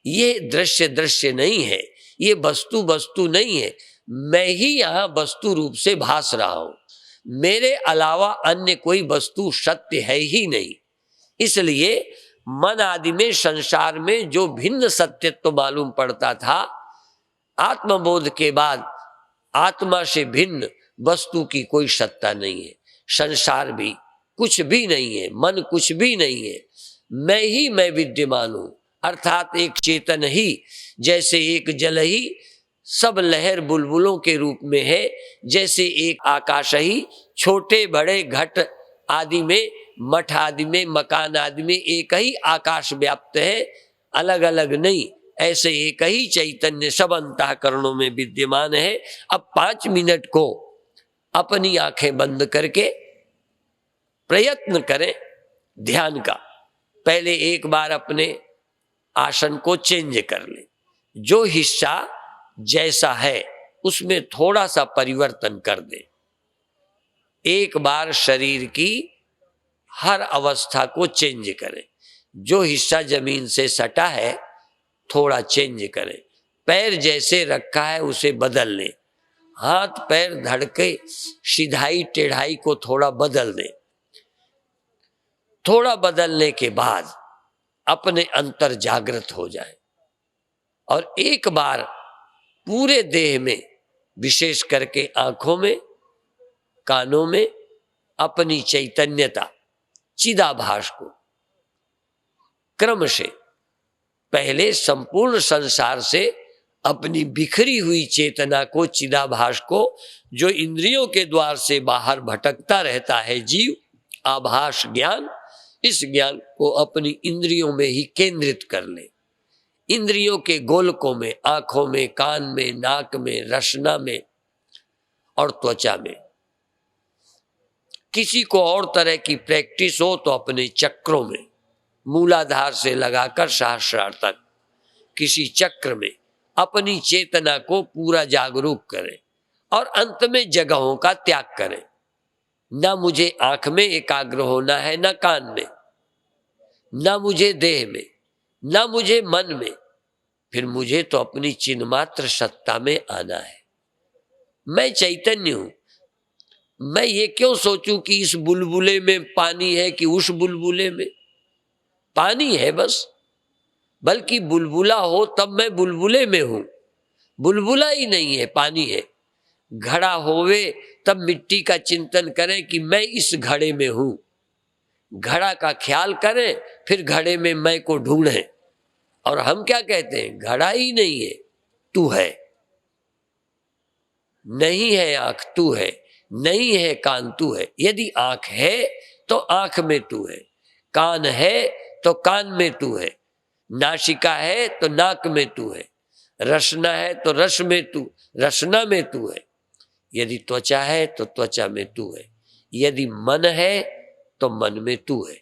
ये दृश्य दृश्य नहीं है, ये वस्तु वस्तु नहीं है, मैं ही यहाँ वस्तु रूप से भास रहा हूं। मेरे अलावा अन्य कोई वस्तु सत्य है ही नहीं। इसलिए मन आदि में, संसार में जो भिन्न सत्यत्व मालूम पड़ता था, आत्मबोध के बाद आत्मा से भिन्न वस्तु की कोई सत्ता नहीं है। संसार भी कुछ भी नहीं है, मन कुछ भी नहीं है, मैं ही मैं विद्यमान हूं। अर्थात एक चेतन ही, जैसे एक जल ही सब लहर बुलबुलों के रूप में है, जैसे एक आकाश ही छोटे बड़े घट आदि में, मठ आदि में, मकान आदि में एक ही आकाश व्याप्त है, अलग अलग नहीं। ऐसे एक ही चैतन्य सब अंतःकरणों में विद्यमान है। अब 5 मिनट को अपनी आंखें बंद करके प्रयत्न करें ध्यान का। पहले एक बार अपने आसन को चेंज कर लें, जो हिस्सा जैसा है उसमें थोड़ा सा परिवर्तन कर दें। एक बार शरीर की हर अवस्था को चेंज करें। जो हिस्सा जमीन से सटा है थोड़ा चेंज करें। पैर जैसे रखा है उसे बदल लें। हाथ पैर धड़के सीधाई टेढ़ाई को थोड़ा बदल दें। थोड़ा बदलने के बाद अपने अंतर जागृत हो जाए और एक बार पूरे देह में, विशेष करके आंखों में, कानों में अपनी चैतन्यता, चिदाभास को क्रम से, पहले संपूर्ण संसार से अपनी बिखरी हुई चेतना को, चिदाभास को, जो इंद्रियों के द्वार से बाहर भटकता रहता है जीव, आभास ज्ञान, इस ज्ञान को अपनी इंद्रियों में ही केंद्रित कर ले। इंद्रियों के गोलकों में, आंखों में, कान में, नाक में, रसना में और त्वचा में। किसी को और तरह की प्रैक्टिस हो तो अपने चक्रों में, मूलाधार से लगाकर सहस्रार तक किसी चक्र में अपनी चेतना को पूरा जागरूक करें और अंत में जगहों का त्याग करें। ना मुझे आंख में एकाग्र होना है, ना कान में, ना मुझे देह में, ना मुझे मन में, फिर मुझे तो अपनी चिन्ह मात्र सत्ता में आना है। मैं चैतन्य हूं। मैं ये क्यों सोचूं कि इस बुलबुले में पानी है कि उस बुलबुले में पानी है बस, बल्कि बुलबुला हो तब मैं बुलबुले में हूं। बुलबुला ही नहीं है, पानी है। घड़ा होवे तब मिट्टी का चिंतन करें कि मैं इस घड़े में हूं। घड़ा का ख्याल करें, फिर घड़े में मैं को ढूंढें। और हम क्या कहते हैं, घड़ा ही नहीं है, तू है। नहीं है आंख, तू है। नहीं है कान, तू है। यदि आंख है तो आंख में तू है, कान है तो कान में तू है, नासिका है तो नाक में तू है, रसना है तो रस में तू, रसना में तू है। यदि त्वचा है तो त्वचा में तू है। यदि मन है तो मन में तू है।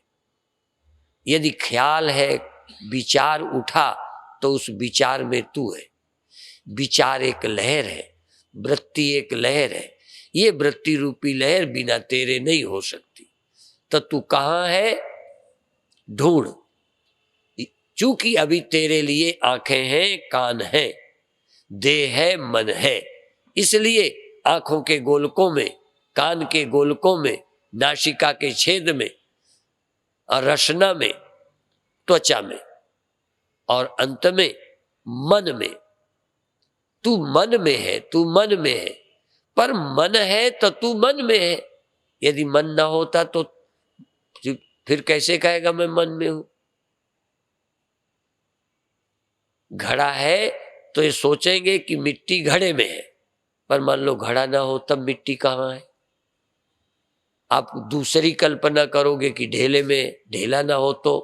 यदि ख्याल है, विचार उठा तो उस विचार में तू है। विचार एक लहर है, वृत्ति एक लहर है। ये वृत्ति रूपी लहर बिना तेरे नहीं हो सकती। तो तू कहाँ है, ढूंढ। चूंकि अभी तेरे लिए आंखें हैं, कान है, देह है, मन है, इसलिए आंखों के गोलकों में, कान के गोलकों में, नासिका के छेद में और रसना में, त्वचा में और अंत में मन में। तू मन में है, तू मन में है, पर मन है तो तू मन में है। यदि मन ना होता तो फिर कैसे कहेगा मैं मन में हूं। घड़ा है तो ये सोचेंगे कि मिट्टी घड़े में है, पर मान लो घड़ा ना हो तब मिट्टी कहाँ है। आप दूसरी कल्पना करोगे कि ढेले में, ढेला ना हो तो,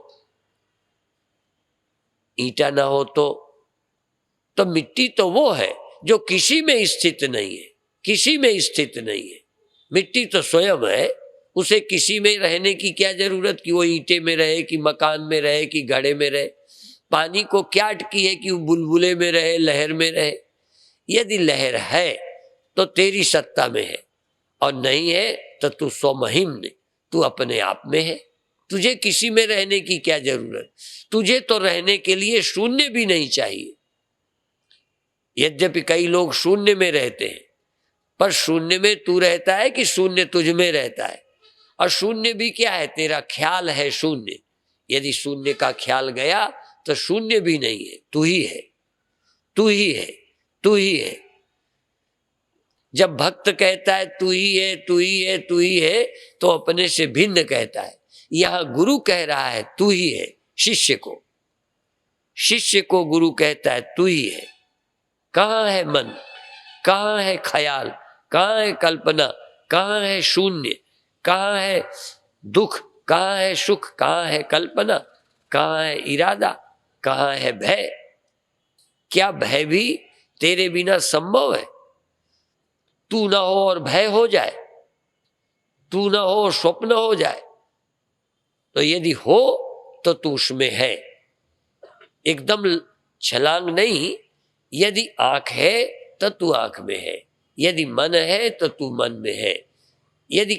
ईंटा ना हो तो मिट्टी तो वो है जो किसी में स्थित नहीं है, किसी में स्थित नहीं है। मिट्टी तो स्वयं है, उसे किसी में रहने की क्या जरूरत कि वो ईंटे में रहे, कि मकान में रहे, कि घड़े में रहे। पानी को क्या अटकी है कि वो बुलबुले में रहे, लहर में रहे। यदि लहर है तो तेरी सत्ता में है, और नहीं है तो तू स्वमहिम ने, तू अपने आप में है। तुझे किसी में रहने की क्या जरूरत। तुझे तो रहने के लिए शून्य भी नहीं चाहिए। यद्यपि कई लोग शून्य में रहते हैं, पर शून्य में तू रहता है कि शून्य तुझ में रहता है। और शून्य भी क्या है, तेरा ख्याल है शून्य। यदि शून्य का ख्याल गया तो शून्य भी नहीं है, तू ही है, तू ही है, तू ही है। जब भक्त कहता है तू ही है, तू ही है, तू ही है, तो अपने से भिन्न कहता है। यहां गुरु कह रहा है तू ही है शिष्य को। शिष्य को गुरु कहता है तू ही है। कहाँ है मन, कहाँ है ख्याल, कहाँ है कल्पना, कहाँ है शून्य, कहाँ है दुख, कहाँ है सुख, कहाँ है कल्पना, कहाँ है इरादा, कहाँ है भय। क्या भय भी तेरे बिना संभव है। तू ना हो और भय हो जाए, तू ना हो और स्वप्न हो जाए। तो यदि हो तो तू उसमें है, एकदम छलांग नहीं। यदि आंख है तो तू आंख में है, यदि मन है तो तू मन में है, यदि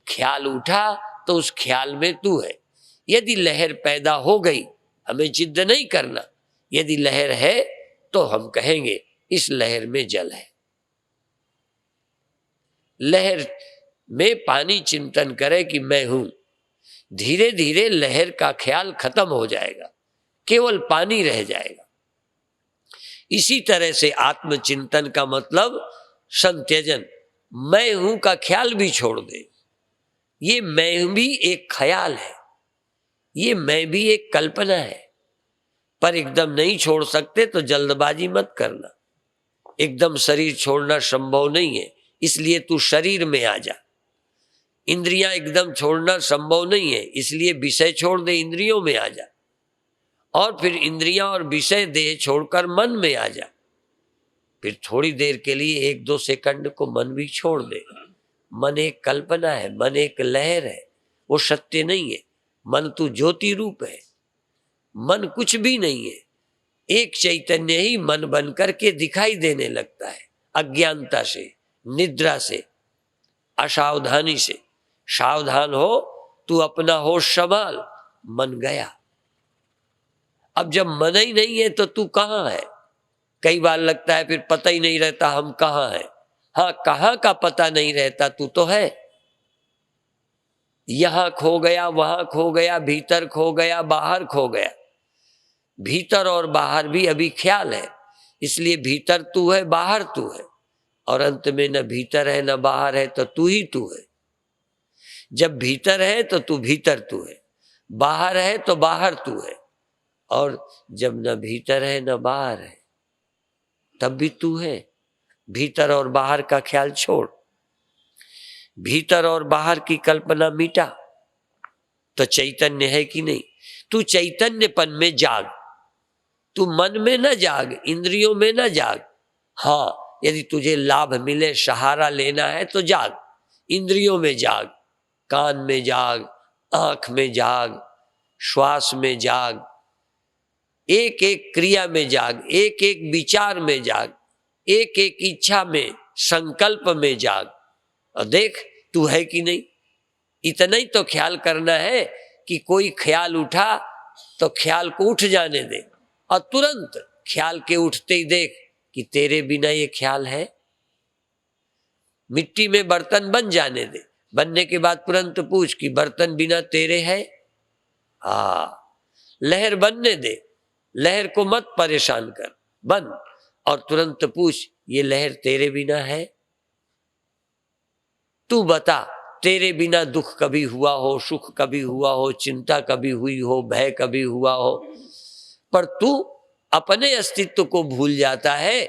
ख्याल उठा तो उस ख्याल में तू है। यदि लहर पैदा हो गई, हमें जिद्द नहीं करना। यदि लहर है तो हम कहेंगे इस लहर में जल है। लहर में पानी चिंतन करे कि मैं हूं। धीरे धीरे लहर का ख्याल खत्म हो जाएगा, केवल पानी रह जाएगा। इसी तरह से आत्मचिंतन का मतलब संत्यजन, मैं हूं का ख्याल भी छोड़ दे। ये मैं भी एक ख्याल है, ये मैं भी एक कल्पना है, पर एकदम नहीं छोड़ सकते तो जल्दबाजी मत करना। एकदम शरीर छोड़ना संभव नहीं है, इसलिए तू शरीर में आ जा। इंद्रियां एकदम छोड़ना संभव नहीं है, इसलिए विषय छोड़ दे, इंद्रियों में आ जा। और फिर इंद्रियां और विषय देह छोड़कर मन में आ जा। फिर थोड़ी देर के लिए 1-2 सेकंड को मन भी छोड़ दे। मन एक कल्पना है, मन एक लहर है, वो सत्य नहीं है। मन तू ज्योति रूप है, मन कुछ भी नहीं है, एक चैतन्य ही मन बन करके दिखाई देने लगता है। अज्ञानता से, निद्रा से, असावधानी से। सावधान हो, तू अपना होश संभाल, मन गया। अब जब मन ही नहीं है तो तू कहाँ है? कई बार लगता है फिर पता ही नहीं रहता हम कहाँ हैं। हाँ, कहाँ का पता नहीं रहता, तू तो है। यहां खो गया, वहां खो गया, भीतर खो गया, बाहर खो गया। भीतर और बाहर भी अभी ख्याल है, इसलिए भीतर तू है, बाहर तू है, और अंत में न भीतर है न बाहर है, तो तू ही तू है। जब भीतर है तो तू भीतर तू है, बाहर है तो बाहर तू है, और जब न भीतर है न बाहर है तब भी तू है। भीतर और बाहर का ख्याल छोड़, भीतर और बाहर की कल्पना मिटा, तो चैतन्य है कि नहीं? तू चैतन्यपन में जाग, तू मन में न जाग, इंद्रियों में न जाग। हाँ, यदि तुझे लाभ मिले, सहारा लेना है तो जाग, इंद्रियों में जाग, कान में जाग, आंख में जाग, श्वास में जाग, एक एक क्रिया में जाग, एक एक विचार में जाग, एक एक इच्छा में, संकल्प में जाग, और देख तू है कि नहीं। इतना ही तो ख्याल करना है कि कोई ख्याल उठा तो ख्याल को उठ जाने दे, और तुरंत ख्याल के उठते ही देख कि तेरे बिना ये ख्याल है। मिट्टी में बर्तन बन जाने दे, बनने के बाद तुरंत पूछ कि बर्तन बिना तेरे है? लहर बनने दे, लहर को मत परेशान कर, बन, और तुरंत पूछ ये लहर तेरे बिना है? तू बता, तेरे बिना दुख कभी हुआ हो, सुख कभी हुआ हो, चिंता कभी हुई हो, भय कभी हुआ हो? पर तू अपने अस्तित्व को भूल जाता है,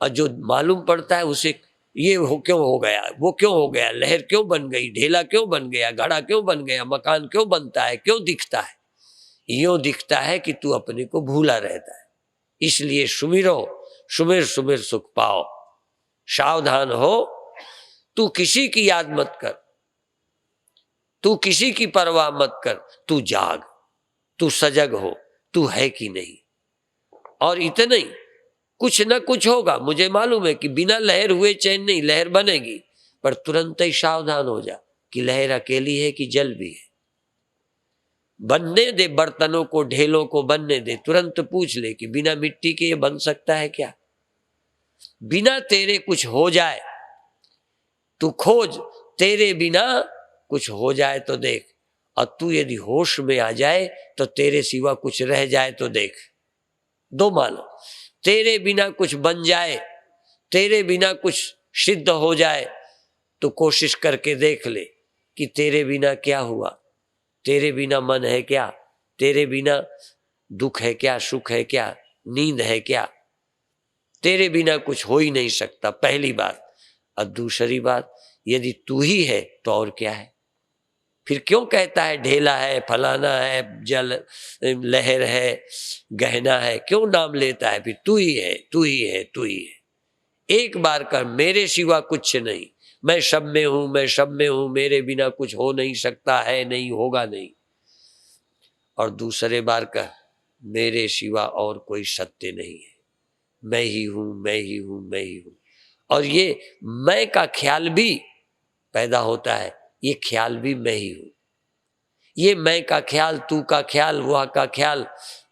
और जो मालूम पड़ता है उसे ये क्यों हो गया, वो क्यों हो गया, लहर क्यों बन गई, ढेला क्यों बन गया, घड़ा क्यों बन गया, मकान क्यों बनता है, क्यों दिखता है? यूं दिखता है कि तू अपने को भूला रहता है। इसलिए सुमिरो, सुमिर सुमिर सुख पाओ। सावधान हो, तू किसी की याद मत कर, तू किसी की परवाह मत कर, तू जाग, तू सजग हो, तू है कि नहीं। और इतना ही, कुछ न कुछ होगा, मुझे मालूम है कि बिना लहर हुए चैन नहीं, लहर बनेगी, पर तुरंत ही सावधान हो जा कि लहर अकेली है कि जल भी है। बनने दे बर्तनों को, ढेलों को बनने दे, तुरंत पूछ ले कि बिना मिट्टी के ये बन सकता है क्या? बिना तेरे कुछ हो जाए, तू खोज, तेरे बिना कुछ हो जाए तो देख, और तू यदि होश में आ जाए तो तेरे सिवा कुछ रह जाए तो देख। दो मानो, तेरे बिना कुछ बन जाए, तेरे बिना कुछ सिद्ध हो जाए, तो कोशिश करके देख ले कि तेरे बिना क्या हुआ। तेरे बिना मन है क्या? तेरे बिना दुख है क्या, सुख है क्या, नींद है क्या? तेरे बिना कुछ हो ही नहीं सकता, पहली बात। और दूसरी बात, यदि तू ही है तो और क्या है? फिर क्यों कहता है ढेला है, फलाना है, जल लहर है, गहना है, क्यों नाम लेता है? फिर तू ही है, तू ही है, तू ही है। एक बार कर, मेरे सिवा कुछ नहीं, मैं सब में हूं, मैं सब में हूं, मेरे बिना कुछ हो नहीं सकता है, नहीं होगा नहीं। और दूसरे बार कह, मेरे सिवा और कोई सत्य नहीं है, मैं ही हूं, मैं ही हूं, मैं ही हूं। और ये मैं का ख्याल भी पैदा होता है, ये ख्याल भी मैं ही हूं। ये मैं का ख्याल, तू का ख्याल, वह का ख्याल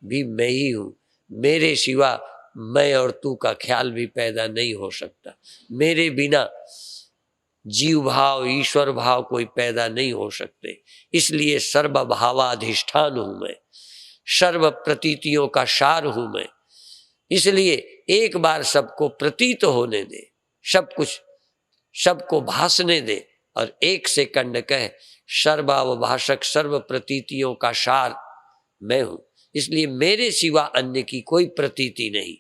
भी मैं ही हूं। मेरे सिवा मैं और तू का ख्याल भी पैदा नहीं हो सकता। मेरे बिना जीव भाव, ईश्वर भाव कोई पैदा नहीं हो सकते। इसलिए सर्वभावाधिष्ठान हूं मैं, सर्व प्रतीतियों का सार हूं मैं। इसलिए एक बार सबको प्रतीत होने दे, सब कुछ सबको भासने दे, और एक सेकंड कह, सर्वावभाषक सर्व प्रतीतियों का सार मैं हूं। इसलिए मेरे सिवा अन्य की कोई प्रतीति नहीं,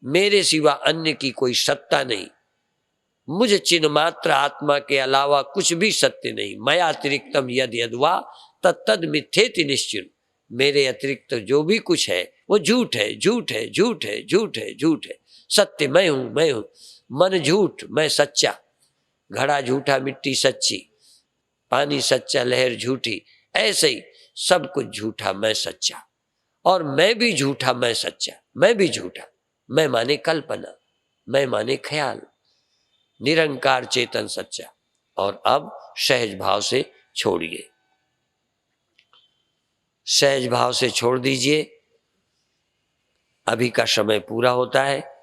मेरे सिवा अन्य की कोई सत्ता नहीं, मुझ चिन्ह मात्र आत्मा के अलावा कुछ भी सत्य नहीं। मया अतिरिक्तम यद यद्वा तत्तद मिथ्येति निश्चित। मेरे अतिरिक्त जो भी कुछ है वो झूठ है, झूठ है, झूठ है, झूठ है, झूठ है। सत्य मैं हूं, मैं हूं। मन झूठ, मैं सच्चा। घड़ा झूठा, मिट्टी सच्ची, पानी सच्चा, लहर झूठी। ऐसे ही सब कुछ झूठा, मैं सच्चा। और मैं भी झूठा मैं सच्चा, मैं भी झूठा, मैं माने कल्पना, मैं माने ख्याल, निरंकार चेतन सच्चा। और अब सहज भाव से छोड़िए, सहज भाव से छोड़ दीजिए। अभी का समय पूरा होता है।